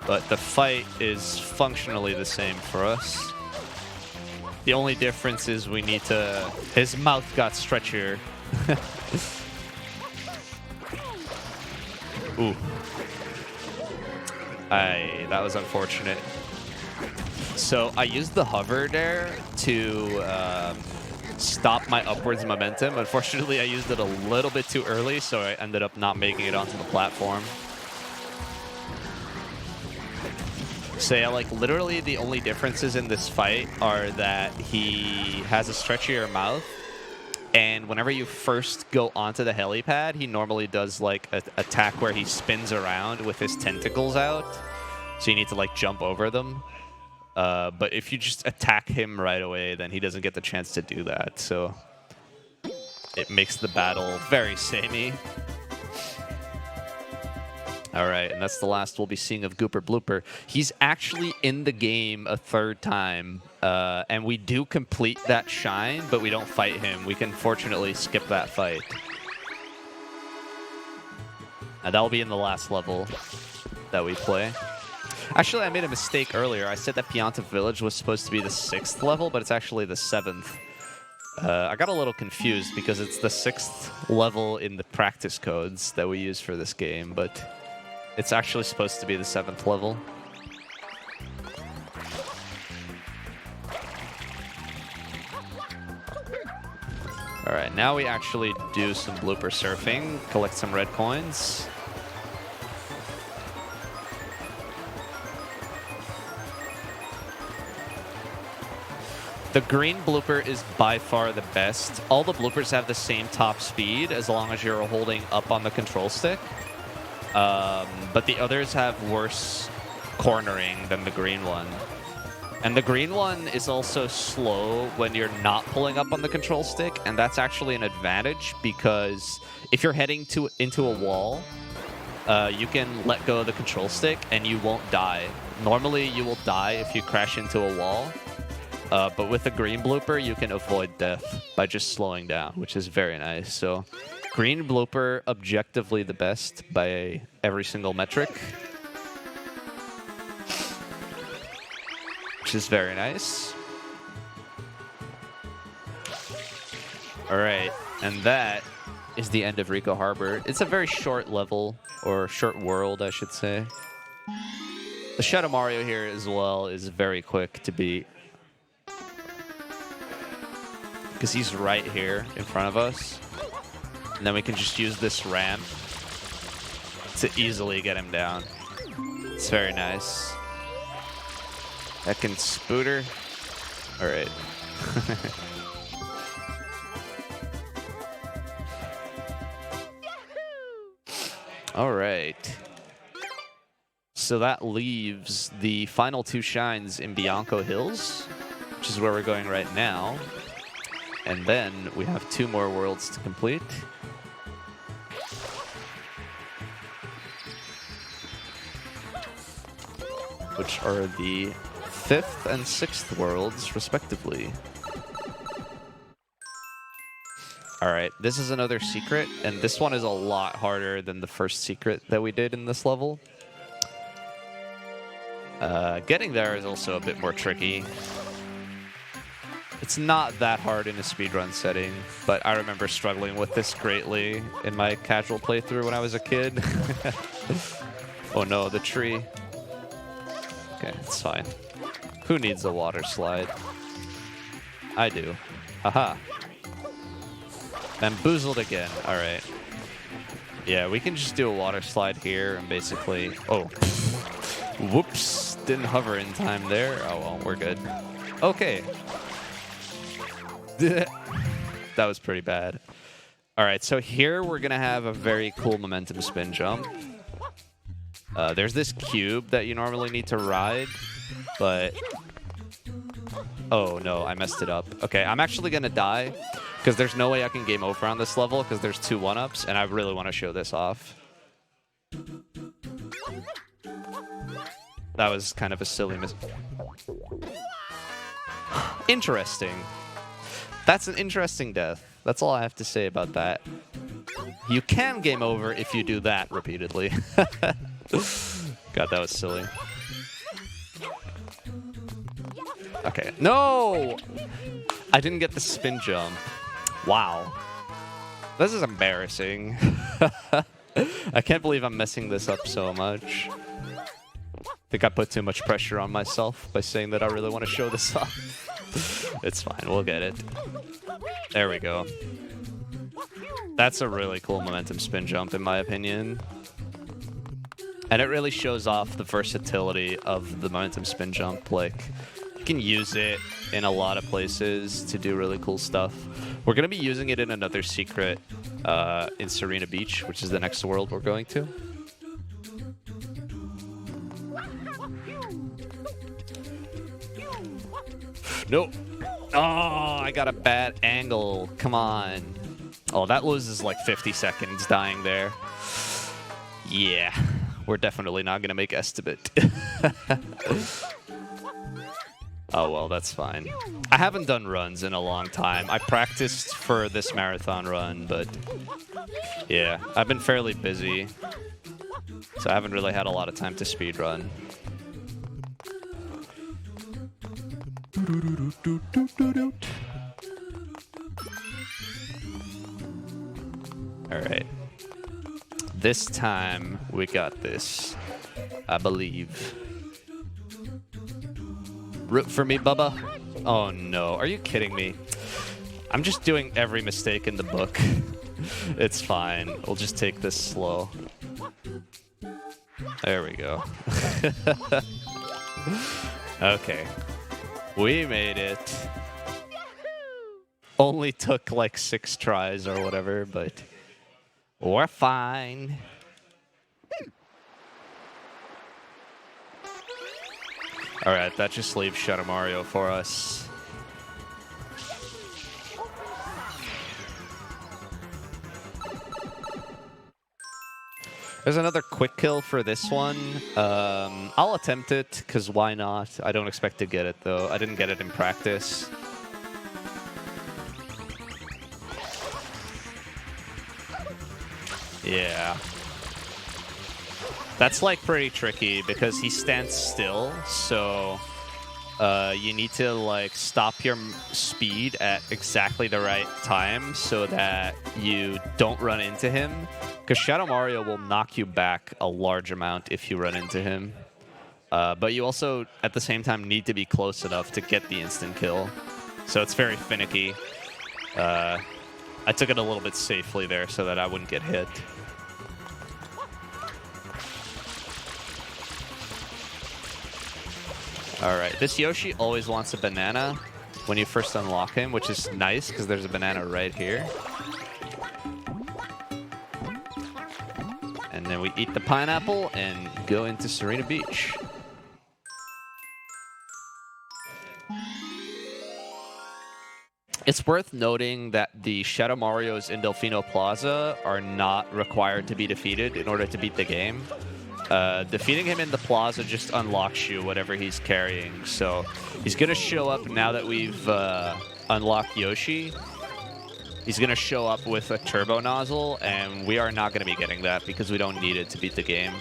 but the fight is functionally the same for us. The only difference is we need to... His mouth got stretchier. Ooh. That was unfortunate. So I used the hover there to stop my upwards momentum. Unfortunately, I used it a little bit too early, so I ended up not making it onto the platform. So yeah, like literally the only differences in this fight are that he has a stretchier mouth, and whenever you first go onto the helipad, he normally does like an attack where he spins around with his tentacles out. So you need to like jump over them. But if you just attack him right away, then he doesn't get the chance to do that. So it makes the battle very samey. All right, and that's the last we'll be seeing of Gooper Blooper. He's actually in the game a third time, and we do complete that shine, but we don't fight him. We can fortunately skip that fight. And that'll be in the last level that we play. Actually, I made a mistake earlier. I said that Pianta Village was supposed to be the 6th level, but it's actually the 7th. I got a little confused because it's the 6th level in the practice codes that we use for this game, but it's actually supposed to be the 7th level. All right, now we actually do some blooper surfing, collect some red coins. The green blooper is by far the best. All the bloopers have the same top speed as long as you're holding up on the control stick. But the others have worse cornering than the green one. And the green one is also slow when you're not pulling up on the control stick, and that's actually an advantage because if you're heading into a wall, you can let go of the control stick and you won't die. Normally you will die if you crash into a wall. But with the green blooper, you can avoid death by just slowing down, which is very nice. So, green blooper, objectively the best by every single metric, which is very nice. All right, and that is the end of Rico Harbor. It's a very short level, or short world, I should say. The Shadow Mario here as well is very quick to beat, because he's right here in front of us. And then we can just use this ramp to easily get him down. It's very nice. Heckin' Spooter. All right. All right. So that leaves the final 2 shines in Bianco Hills, which is where we're going right now. And then we have 2 more worlds to complete. Which are the 5th and 6th worlds, respectively. Alright, this is another secret, and this one is a lot harder than the first secret that we did in this level. Getting there is also a bit more tricky. It's not that hard in a speedrun setting, but I remember struggling with this greatly in my casual playthrough when I was a kid. Oh no, the tree. Okay, it's fine. Who needs a water slide? I do. Haha. Bamboozled again. Alright. Yeah, we can just do a water slide here and basically... Oh. Whoops. Didn't hover in time there. Oh well, we're good. Okay. That was pretty bad. All right, so here we're going to have a very cool momentum spin jump. There's this cube that you normally need to ride, but... Oh, no, I messed it up. Okay, I'm actually going to die, because there's no way I can game over on this level, because there's 2 1-ups, and I really want to show this off. That was kind of a silly Interesting. That's an interesting death. That's all I have to say about that. You can game over if you do that repeatedly. God, that was silly. Okay. No! I didn't get the spin jump. Wow. This is embarrassing. I can't believe I'm messing this up so much. I think I put too much pressure on myself by saying that I really want to show this off. It's fine. We'll get it. There we go. That's a really cool momentum spin jump, in my opinion. And it really shows off the versatility of the momentum spin jump. Like, you can use it in a lot of places to do really cool stuff. We're going to be using it in another secret in Serena Beach, which is the next world we're going to. Nope. Oh, I got a bad angle. Come on. Oh, that loses like 50 seconds dying there. Yeah, we're definitely not going to make estimate. Oh, well, that's fine. I haven't done runs in a long time. I practiced for this marathon run, but yeah, I've been fairly busy, so I haven't really had a lot of time to speedrun. All right. This time, we got this, I believe. Root for me, Bubba. Oh, no. Are you kidding me? I'm just doing every mistake in the book. It's fine. We'll just take this slow. There we go. Okay. We made it. Only took like 6 tries or whatever, but we're fine. All right, that just leaves Shadow Mario for us. There's another quick kill for this one. I'll attempt it, because why not? I don't expect to get it, though. I didn't get it in practice. Yeah. That's like pretty tricky because he stands still, so you need to like stop your speed at exactly the right time so that you don't run into him, because Shadow Mario will knock you back a large amount if you run into him. But you also, at the same time, need to be close enough to get the instant kill, so it's very finicky. I took it a little bit safely there so that I wouldn't get hit. Alright, this Yoshi always wants a banana when you first unlock him, which is nice because there's a banana right here. And then we eat the pineapple and go into Serena Beach. It's worth noting that the Shadow Marios in Delfino Plaza are not required to be defeated in order to beat the game. Defeating him in the plaza just unlocks you whatever he's carrying. So he's going to show up now that we've unlocked Yoshi. He's going to show up with a turbo nozzle, and we are not going to be getting that because we don't need it to beat the game.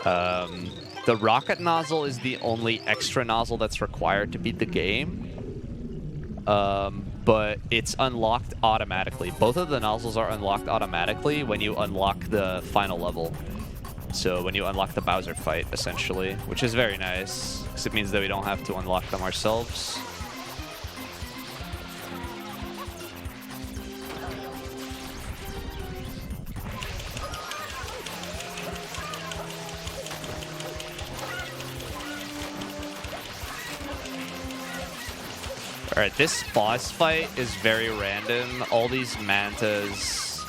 The rocket nozzle is the only extra nozzle that's required to beat the game. But it's unlocked automatically. Both of the nozzles are unlocked automatically when you unlock the final level. So when you unlock the Bowser fight, essentially, which is very nice, because it means that we don't have to unlock them ourselves. Alright, this boss fight is very random. All these mantas,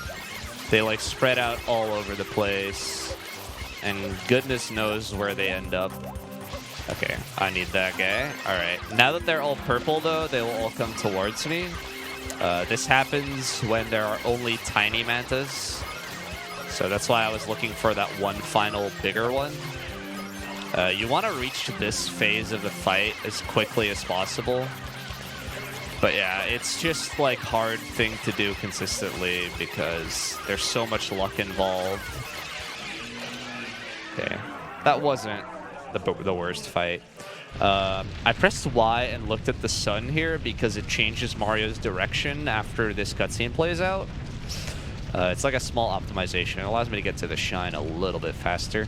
they like spread out all over the place. And goodness knows where they end up. Okay, I need that guy. Alright, now that they're all purple though, they will all come towards me. This happens when there are only tiny mantas. So that's why I was looking for that one final bigger one. You want to reach this phase of the fight as quickly as possible. But yeah, it's just like hard thing to do consistently because there's so much luck involved. Okay, that wasn't the worst fight. I pressed Y and looked at the sun here because it changes Mario's direction after this cutscene plays out. It's like a small optimization. It allows me to get to the shine a little bit faster.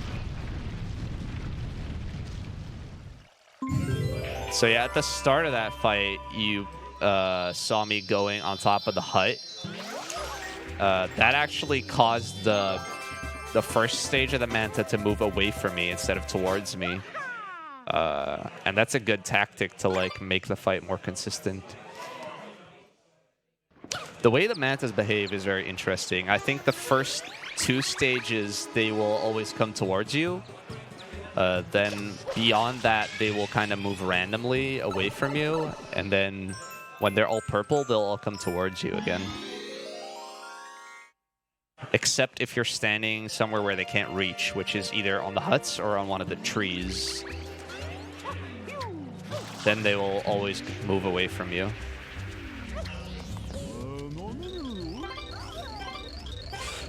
So yeah, at the start of that fight, you saw me going on top of the hut. That actually caused the first stage of the Manta to move away from me instead of towards me. And that's a good tactic to like make the fight more consistent. The way the Mantas behave is very interesting. I think the first 2 stages, they will always come towards you. Then beyond that, they will kind of move randomly away from you. And then when they're all purple, they'll all come towards you again. Except if you're standing somewhere where they can't reach, which is either on the huts or on one of the trees. Then they will always move away from you.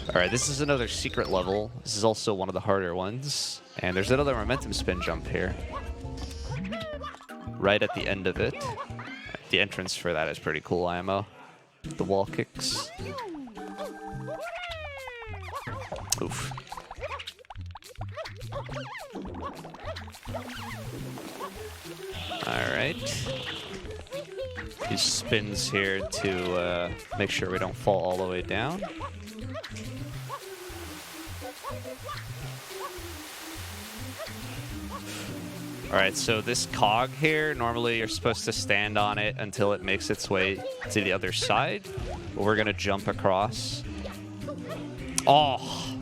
Alright, this is another secret level. This is also one of the harder ones. And there's another momentum spin jump here. Right at the end of it. The entrance for that is pretty cool, IMO. The wall kicks. Oof. Alright. These spins here to make sure we don't fall all the way down. Alright, so this cog here, normally you're supposed to stand on it until it makes its way to the other side. But we're going to jump across. Oh!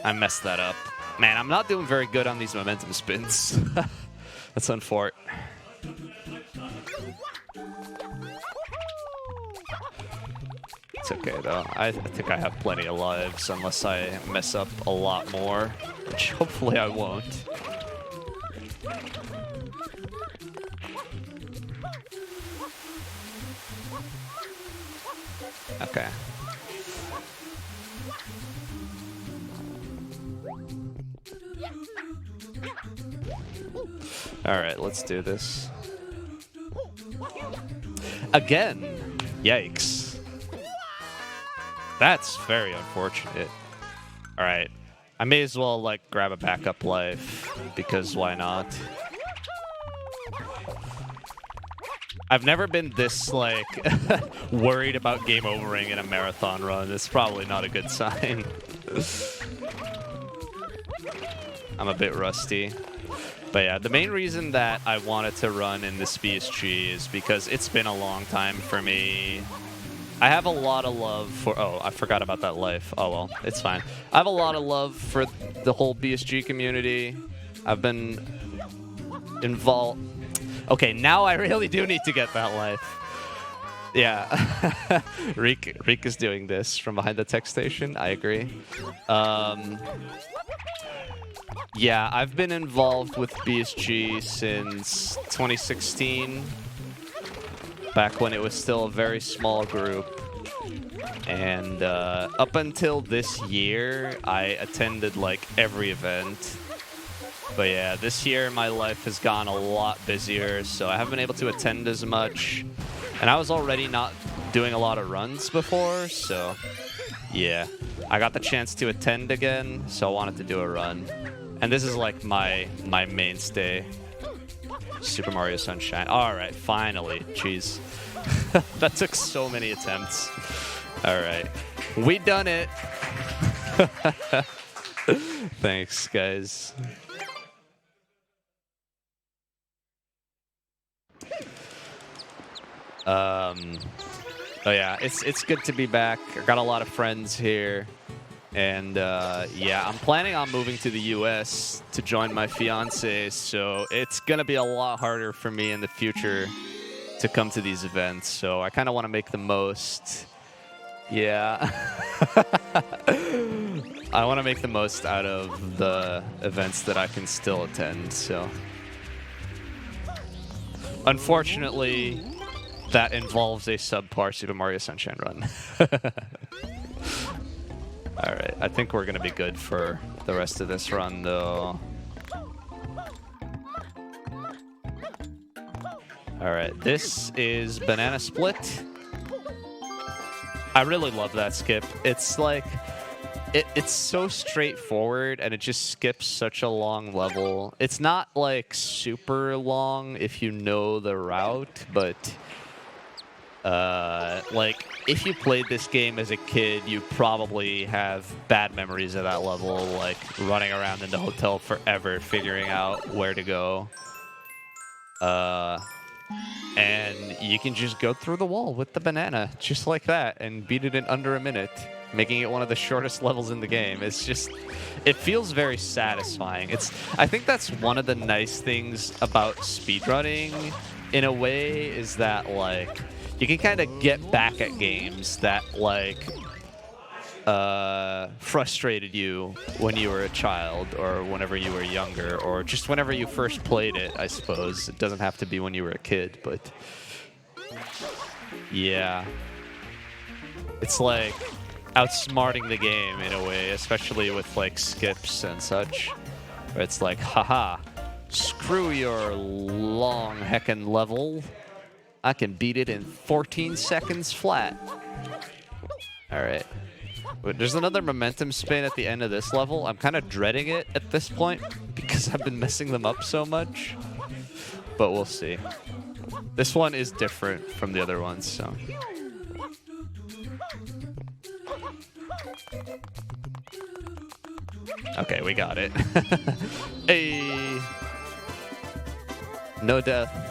I messed that up. Man, I'm not doing very good on these momentum spins. That's unfortunate. It's okay, though. I think I have plenty of lives, unless I mess up a lot more, which hopefully I won't. Okay. Alright, let's do this. Again! Yikes. That's very unfortunate. Alright. I may as well, like, grab a backup life, because why not? I've never been this, like, worried about game overing in a marathon run. It's probably not a good sign. I'm a bit rusty. But yeah, the main reason that I wanted to run in this BSG is because it's been a long time for me. I have a lot of love for... Oh, I forgot about that life. Oh, well, it's fine. I have a lot of love for the whole BSG community. I've been involved... Okay, now I really do need to get that life. Yeah. Reek is doing this from behind the tech station. I agree. Yeah, I've been involved with BSG since 2016. Back when it was still a very small group. And up until this year, I attended like every event. But yeah, this year my life has gone a lot busier, so I haven't been able to attend as much. And I was already not doing a lot of runs before, so yeah. I got the chance to attend again, so I wanted to do a run. And this is like my mainstay. Super Mario Sunshine. Alright, finally. Jeez. That took so many attempts. Alright. We done it! Thanks, guys. Oh yeah, it's good to be back. I got a lot of friends here. And yeah, I'm planning on moving to the US to join my fiance, so it's gonna be a lot harder for me in the future to come to these events. So I kind of want to make the most. Yeah. I want to make the most out of the events that I can still attend, so. Unfortunately, that involves a subpar Super Mario Sunshine run. Alright, I think we're going to be good for the rest of this run, though. All right, this is Banana Split. I really love that skip. It's like, it's so straightforward, and it just skips such a long level. It's not like super long if you know the route, but like if you played this game as a kid, you probably have bad memories of that level, like running around in the hotel forever figuring out where to go. And you can just go through the wall with the banana, just like that, and beat it in under a minute, making it one of the shortest levels in the game. It's just, it feels very satisfying. I think that's one of the nice things about speedrunning, in a way, is that, like, you can kind of get back at games that, like, frustrated you when you were a child or whenever you were younger or just whenever you first played it, I suppose. It doesn't have to be when you were a kid, but yeah. It's like outsmarting the game in a way, especially with like skips and such, where it's like, haha, screw your long heckin' level. I can beat it in 14 seconds flat. All right. There's another momentum spin at the end of this level. I'm kind of dreading it at this point because I've been messing them up so much. But we'll see. This one is different from the other ones, so. Okay, we got it. Hey. No death.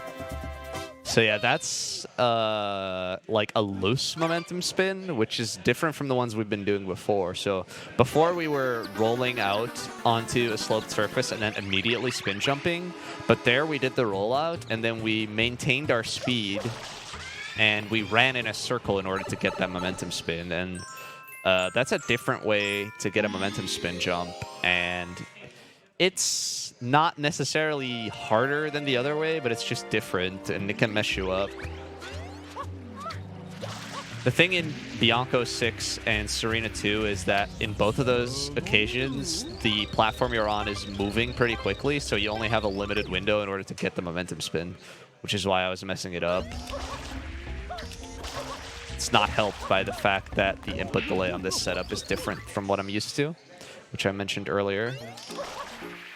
So yeah, that's like a loose momentum spin, which is different from the ones we've been doing before. So before we were rolling out onto a sloped surface and then immediately spin jumping, but there we did the rollout and then we maintained our speed and we ran in a circle in order to get that momentum spin. And that's a different way to get a momentum spin jump, and it's not necessarily harder than the other way, but it's just different, and it can mess you up. The thing in Bianco 6 and Serena 2 is that in both of those occasions, the platform you're on is moving pretty quickly, so you only have a limited window in order to get the momentum spin, which is why I was messing it up. It's not helped by the fact that the input delay on this setup is different from what I'm used to, which I mentioned earlier.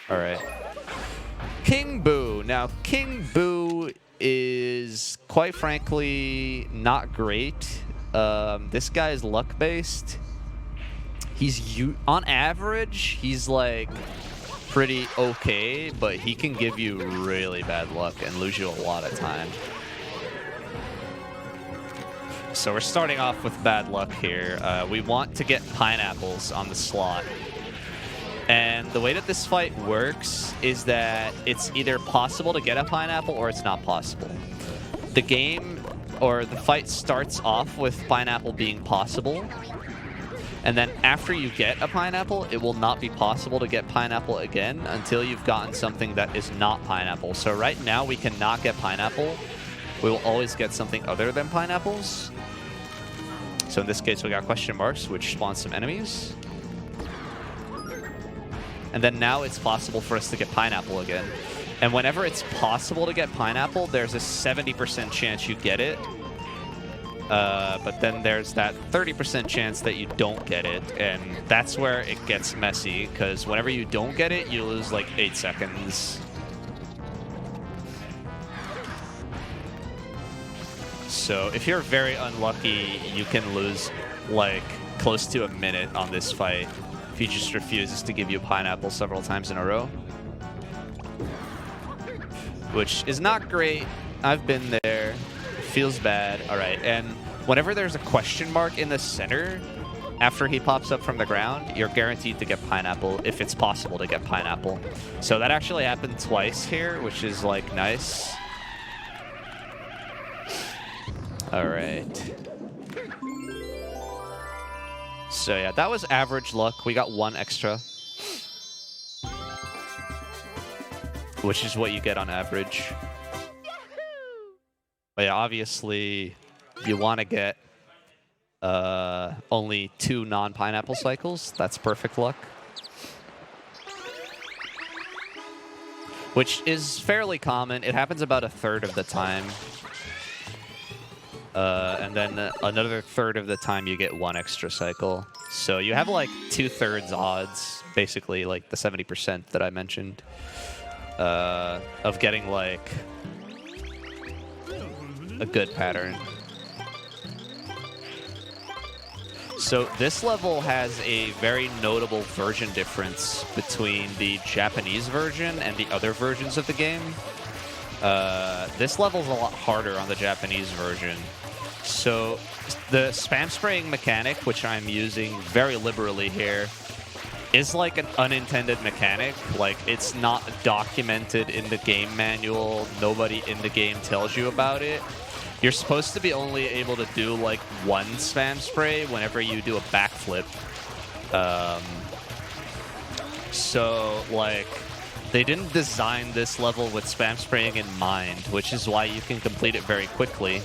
All right. King Boo. Now, King Boo is, quite frankly, not great. This guy is luck-based. On average, he's, like, pretty okay, but he can give you really bad luck and lose you a lot of time. So we're starting off with bad luck here. We want to get pineapples on the slot. And the way that this fight works is that it's either possible to get a pineapple or it's not possible. The game, or the fight, starts off with pineapple being possible. And then after you get a pineapple, it will not be possible to get pineapple again until you've gotten something that is not pineapple. So right now we cannot get pineapple. We will always get something other than pineapples. So in this case, we got question marks, which spawn some enemies. And then now it's possible for us to get pineapple again. And whenever it's possible to get pineapple, there's a 70% chance you get it. But then there's that 30% chance that you don't get it. And that's where it gets messy, because whenever you don't get it, you lose like 8 seconds. So if you're very unlucky, you can lose like close to a minute on this fight if he just refuses to give you a pineapple several times in a row. Which is not great. I've been there. It feels bad. All right, and whenever there's a question mark in the center, after he pops up from the ground, you're guaranteed to get pineapple if it's possible to get pineapple. So that actually happened twice here, which is like nice. All right. So yeah, that was average luck. We got 1 extra, which is what you get on average. But yeah, obviously, you want to get only 2 non-pineapple cycles. That's perfect luck. which is fairly common. It happens about a third of the time. And then another third of the time you get 1 extra cycle. So you have like 2/3 odds, basically like the 70% that I mentioned, of getting like a good pattern. So this level has a very notable version difference between the Japanese version and the other versions of the game. This level's a lot harder on the Japanese version. So the spam spraying mechanic, which I'm using very liberally here, is like an unintended mechanic. Like, it's not documented in the game manual. Nobody in the game tells you about it. You're supposed to be only able to do like 1 spam spray whenever you do a backflip. So like, they didn't design this level with spam spraying in mind, which is why you can complete it very quickly.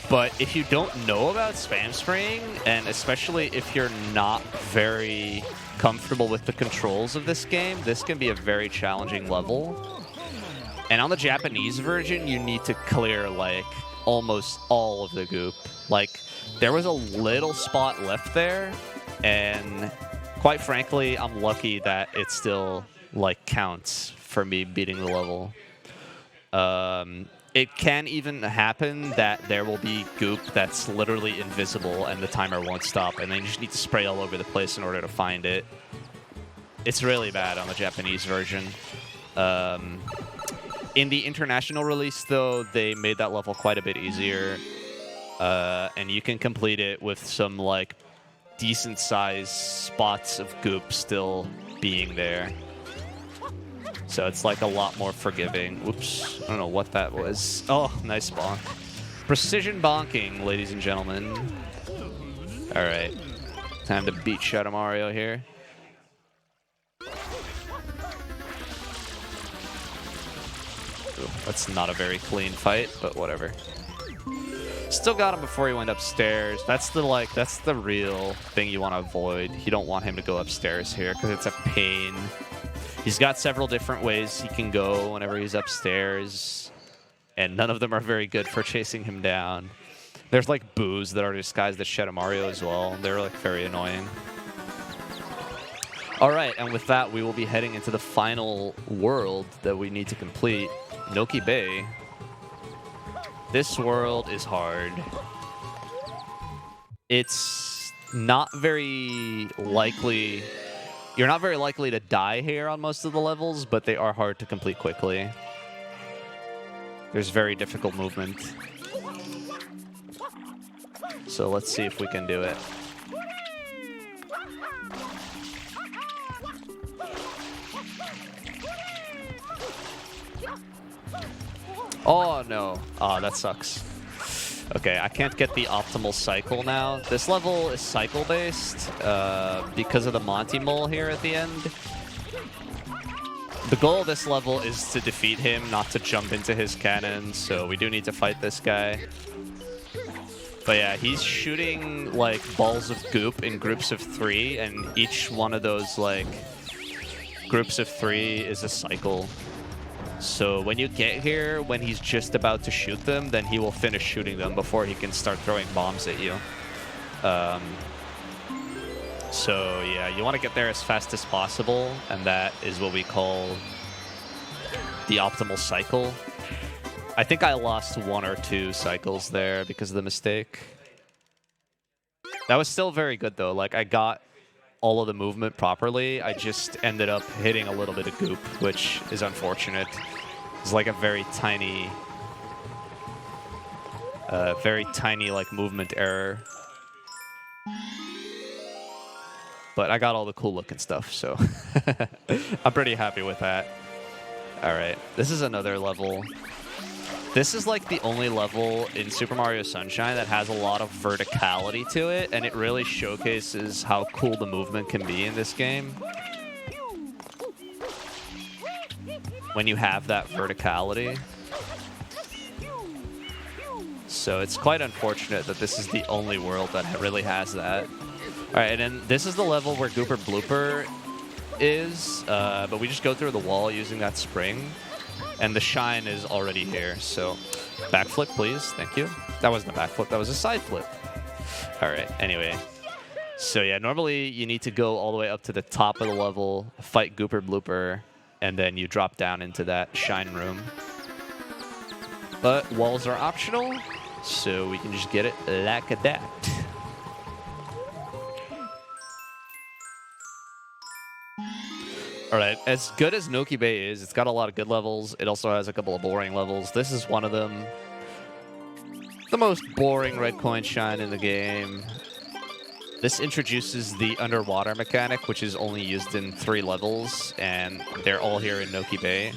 But if you don't know about spam spraying, and especially if you're not very comfortable with the controls of this game, this can be a very challenging level. And on the Japanese version, you need to clear like almost all of the goop. Like, there was a little spot left there, and quite frankly, I'm lucky that it still like counts for me beating the level. It can even happen that there will be goop that's literally invisible and the timer won't stop, and then you just need to spray all over the place in order to find it. It's really bad on the Japanese version. In the international release, though, they made that level quite a bit easier, and you can complete it with some like decent-sized spots of goop still being there. So it's like a lot more forgiving. Oops, I don't know what that was. Oh, nice bonk. Precision bonking, ladies and gentlemen. All right, time to beat Shadow Mario here. Ooh, that's not a very clean fight, but whatever. Still got him before he went upstairs. That's the real thing you want to avoid. You don't want him to go upstairs here because it's a pain. He's got several different ways he can go whenever he's upstairs, and none of them are very good for chasing him down. There's like boos that are disguised as Shadow Mario as well. They're like very annoying. All right, and with that, we will be heading into the final world that we need to complete, Noki Bay. This world is hard. It's not very likely. You're not very likely to die here on most of the levels, but they are hard to complete quickly. There's very difficult movement. So let's see if we can do it. Oh no. Oh, that sucks. Okay, I can't get the optimal cycle now. This level is cycle-based because of the Monty Mole here at the end. The goal of this level is to defeat him, not to jump into his cannon, so we do need to fight this guy. But yeah, he's shooting like balls of goop in groups of 3, and each one of those like groups of 3 is a cycle. So when you get here, when he's just about to shoot them, then he will finish shooting them before he can start throwing bombs at you. So yeah, you want to get there as fast as possible, and that is what we call the optimal cycle. I think I lost 1 or 2 cycles there because of the mistake. That was still very good though. Like, I got all of the movement properly. I just ended up hitting a little bit of goop, which is unfortunate. It's like a very tiny like movement error. But I got all the cool looking stuff, so I'm pretty happy with that. All right, this is another level. This is like the only level in Super Mario Sunshine that has a lot of verticality to it, and it really showcases how cool the movement can be in this game. When you have that verticality. So it's quite unfortunate that this is the only world that really has that. All right, and then this is the level where Gooper Blooper is, but we just go through the wall using that spring. And the shine is already here, so backflip, please. Thank you. That wasn't a backflip, that was a side flip. All right, anyway. So yeah, normally you need to go all the way up to the top of the level, fight Gooper Blooper, and then you drop down into that shine room. But walls are optional, so we can just get it like that. All right, as good as Noki Bay is, it's got a lot of good levels. It also has a couple of boring levels. This is one of them. The most boring red coin shine in the game. This introduces the underwater mechanic, which is only used in 3 levels, and they're all here in Noki Bay.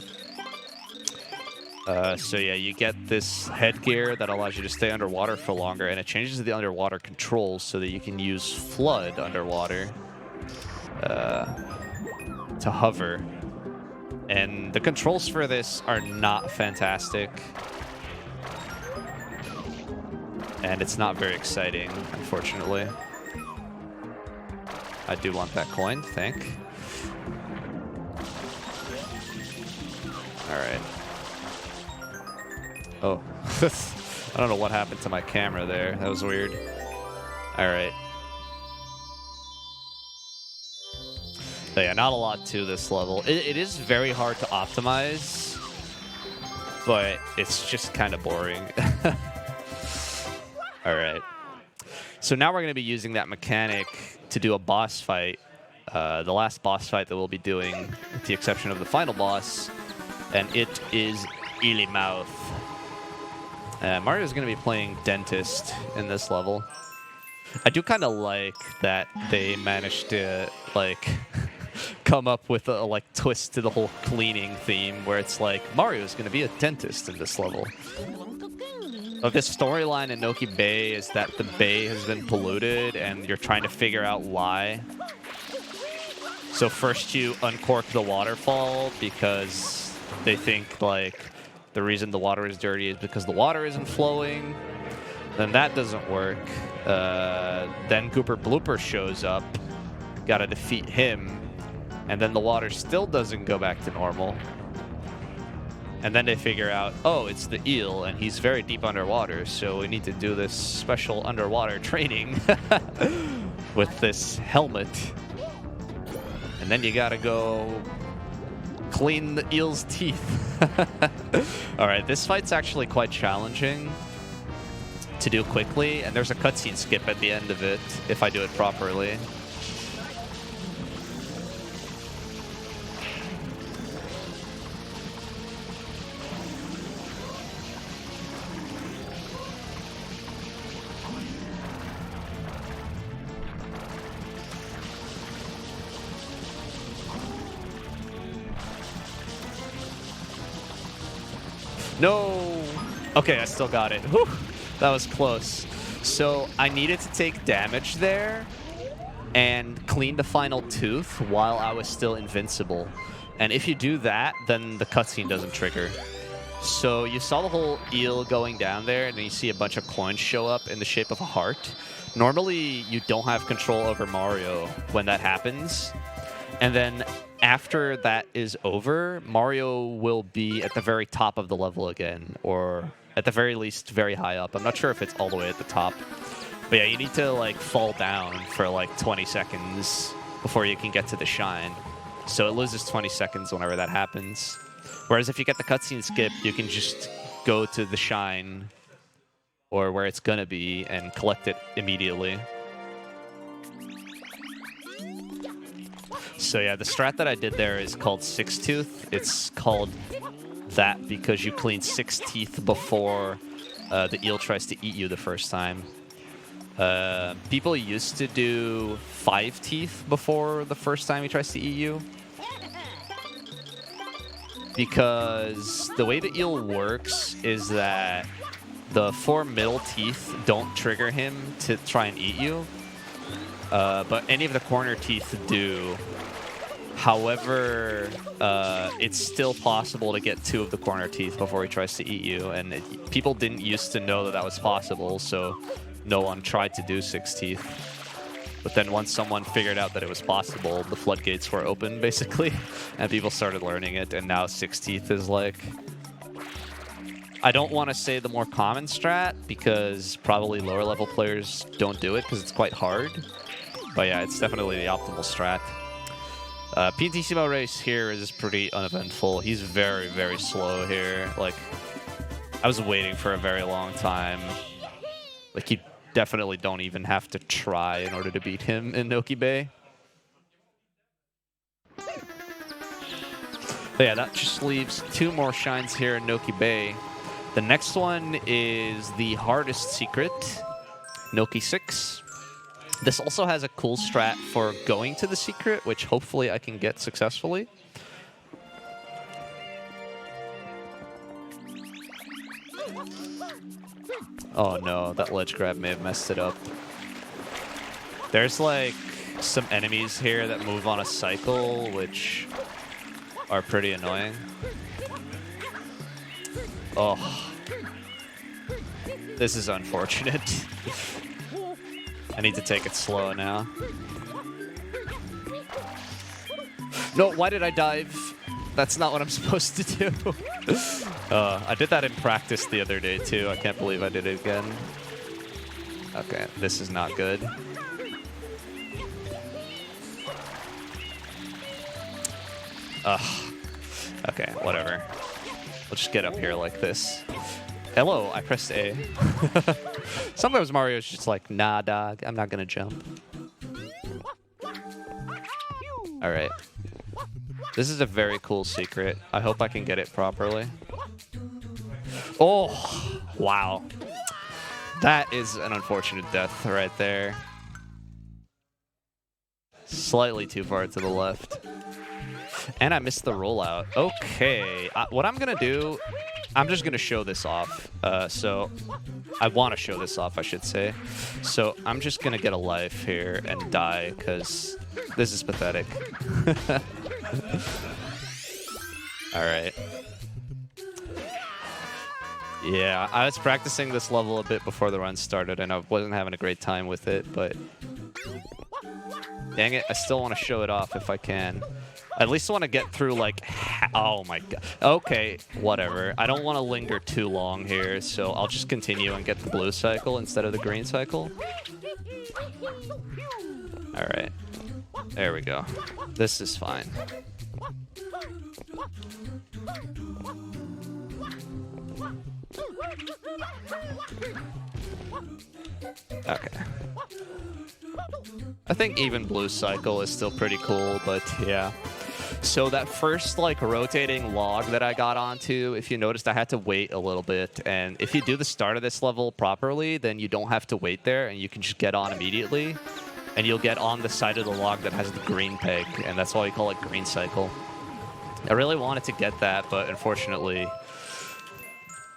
So yeah, you get this headgear that allows you to stay underwater for longer, and it changes the underwater controls so that you can use Flood underwater to hover. And the controls for this are not fantastic. And it's not very exciting, unfortunately. I do want that coin, thank. Alright. Oh. I don't know what happened to my camera there. That was weird. Alright. So yeah, not a lot to this level. It is very hard to optimize, but it's just kind of boring. All right. So now we're going to be using that mechanic to do a boss fight. The last boss fight that we'll be doing, with the exception of the final boss, and it is Ilimouth. Mario's going to be playing Dentist in this level. I do kind of like that they managed to, like, come up with a like twist to the whole cleaning theme, where it's like Mario's going to be a dentist in this level. But this storyline in Noki Bay is that the bay has been polluted, and you're trying to figure out why. So first you uncork the waterfall because they think like the reason the water is dirty is because the water isn't flowing. Then that doesn't work. Then Gooper Blooper shows up. Gotta defeat him. And then the water still doesn't go back to normal. And then they figure out, oh, it's the eel, and he's very deep underwater, so we need to do this special underwater training with this helmet. And then you gotta go clean the eel's teeth. All right, this fight's actually quite challenging to do quickly, and there's a cutscene skip at the end of it if I do it properly. No! Okay, I still got it. Whew, that was close. So I needed to take damage there and clean the final tooth while I was still invincible. And if you do that, then the cutscene doesn't trigger. So you saw the whole eel going down there, and then you see a bunch of coins show up in the shape of a heart. Normally, you don't have control over Mario when that happens. And then after that is over, Mario will be at the very top of the level again, or at the very least very high up. I'm not sure if it's all the way at the top. But yeah, you need to like fall down for like 20 seconds before you can get to the shine. So it loses 20 seconds whenever that happens. Whereas if you get the cutscene skip, you can just go to the shine or where it's gonna be and collect it immediately. So yeah, the strat that I did there is called Six Tooth. It's called that because you clean 6 teeth before the eel tries to eat you the first time. People used to do 5 teeth before the first time he tries to eat you. Because the way the eel works is that the 4 middle teeth don't trigger him to try and eat you. But any of the corner teeth do. However, it's still possible to get 2 of the corner teeth before he tries to eat you, and people didn't used to know that that was possible, so no one tried to do 6 teeth. But then once someone figured out that it was possible, the floodgates were open, basically, and people started learning it, and now 6 teeth is like I don't want to say the more common strat because probably lower level players don't do it because it's quite hard. But yeah, it's definitely the optimal strat. Piantissimo race here is pretty uneventful. He's very, very slow here. Like, I was waiting for a very long time. Like, you definitely don't even have to try in order to beat him in Noki Bay. But yeah, that just leaves 2 more shines here in Noki Bay. The next one is the hardest secret, Noki 6. This also has a cool strat for going to the secret, which hopefully I can get successfully. Oh no, that ledge grab may have messed it up. There's like some enemies here that move on a cycle, which are pretty annoying. Oh. This is unfortunate. I need to take it slow now. No, why did I dive? That's not what I'm supposed to do. I did that in practice the other day too. I can't believe I did it again. Okay, this is not good. Ugh. Okay, whatever. We'll just get up here like this. Hello, I pressed A. Sometimes Mario's just like, nah, dog, I'm not gonna jump. Alright. This is a very cool secret. I hope I can get it properly. Oh, wow. That is an unfortunate death right there. Slightly too far to the left. And I missed the rollout. Okay, what I'm gonna do, I'm just gonna show this off. So I want to show this off, I should say. So I'm just gonna get a life here and die because this is pathetic. All right. Yeah, I was practicing this level a bit before the run started, and I wasn't having a great time with it, but dang it, I still want to show it off if I can. I at least want to get through, like, oh my god. Okay, whatever. I don't want to linger too long here, so I'll just continue and get the blue cycle instead of the green cycle. All right. There we go. This is fine. Okay. I think even blue cycle is still pretty cool, but yeah. So that first like rotating log that I got onto, if you noticed, I had to wait a little bit. And if you do the start of this level properly, then you don't have to wait there and you can just get on immediately. And you'll get on the side of the log that has the green peg, and that's why we call it green cycle. I really wanted to get that, but unfortunately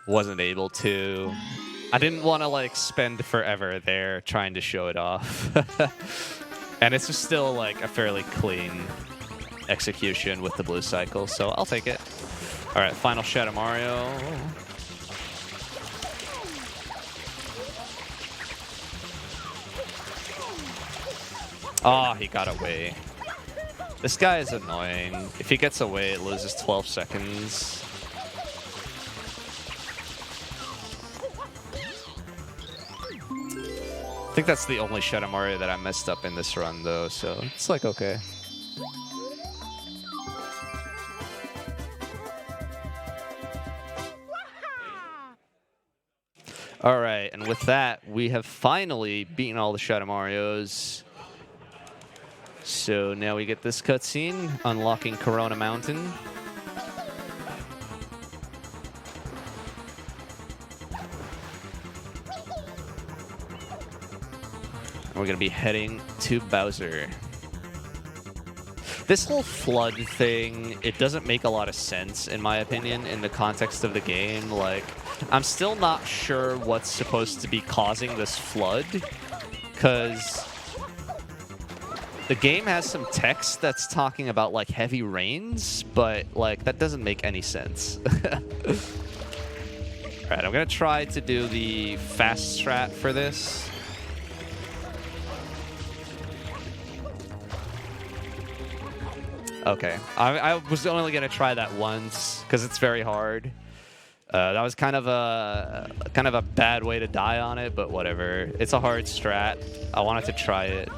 wasn't able to. I didn't want to like spend forever there trying to show it off. And it's just still like a fairly clean execution with the blue cycle, so I'll take it. All right, final Shadow Mario. Oh, he got away. This guy is annoying. If he gets away, it loses 12 seconds. I think that's the only Shadow Mario that I messed up in this run, though, so it's like okay. All right, and with that, we have finally beaten all the Shadow Marios. So now we get this cutscene, unlocking Corona Mountain. We're going to be heading to Bowser. This whole flood thing, it doesn't make a lot of sense, in my opinion, in the context of the game. Like, I'm still not sure what's supposed to be causing this flood, because the game has some text that's talking about, like, heavy rains, but, like, that doesn't make any sense. Alright, I'm going to try to do the fast strat for this. Okay, I was only going to try that once, because it's very hard. That was kind of a bad way to die on it, but whatever. It's a hard strat. I wanted to try it.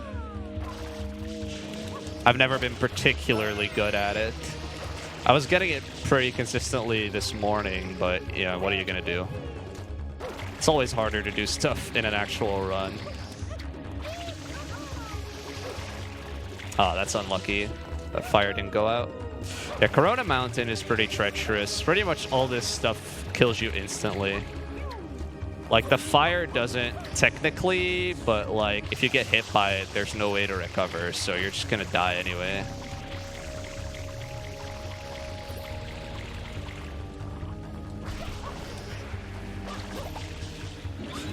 I've never been particularly good at it. I was getting it pretty consistently this morning, but yeah, what are you gonna do? It's always harder to do stuff in an actual run. Oh, that's unlucky. That fire didn't go out. Yeah, Corona Mountain is pretty treacherous. Pretty much all this stuff kills you instantly. Like, the fire doesn't technically, but like, if you get hit by it, there's no way to recover, so you're just gonna die anyway.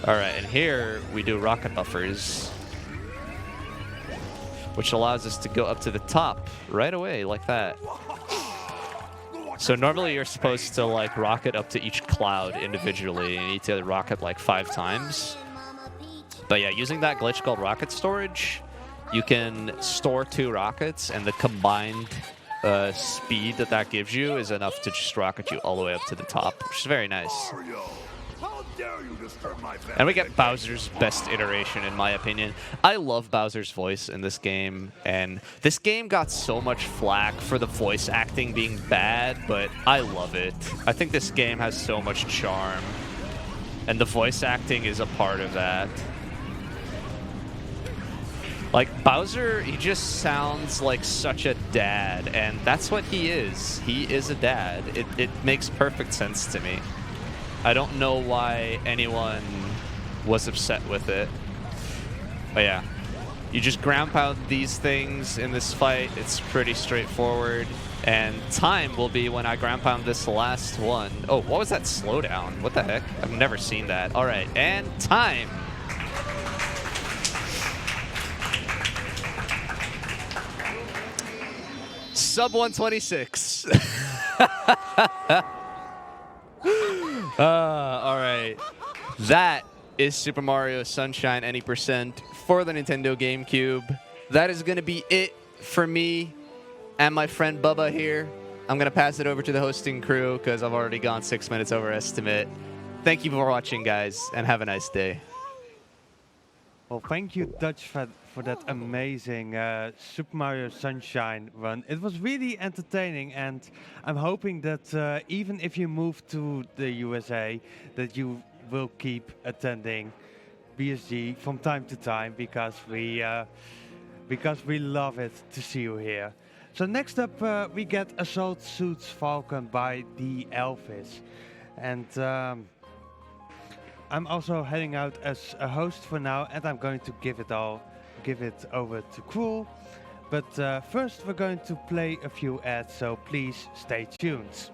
Alright, and here we do rocket buffers, which allows us to go up to the top right away, like that. So normally you're supposed to like rocket up to each cloud individually. You need to rocket like 5 times. But yeah, using that glitch called rocket storage, you can store 2 rockets, and the combined speed that gives you is enough to just rocket you all the way up to the top, which is very nice. And we get Bowser's best iteration, in my opinion. I love Bowser's voice in this game, and this game got so much flack for the voice acting being bad, but I love it. I think this game has so much charm, and the voice acting is a part of that. Like, Bowser, he just sounds like such a dad, and that's what he is. He is a dad. It makes perfect sense to me. I don't know why anyone was upset with it. But yeah, you just ground pound these things in this fight. It's pretty straightforward. And time will be when I ground pound this last one. Oh, what was that slowdown? What the heck? I've never seen that. All right, and time. Sub 126. All right. That is Super Mario Sunshine Any Percent for the Nintendo GameCube. That is going to be it for me and my friend Bubba here. I'm going to pass it over to the hosting crew because I've already gone 6 minutes over estimate. Thank you for watching, guys, and have a nice day. Well, thank you, Dutchj, for that amazing Super Mario Sunshine run. It was really entertaining, and I'm hoping that even if you move to the USA, that you will keep attending BSG from time to time, because we love it to see you here. So next up, we get Assault Suits Falcon by the Elvis, and I'm also heading out as a host for now, and I'm going to give it over to Cruel. But first we're going to play a few ads, so please stay tuned.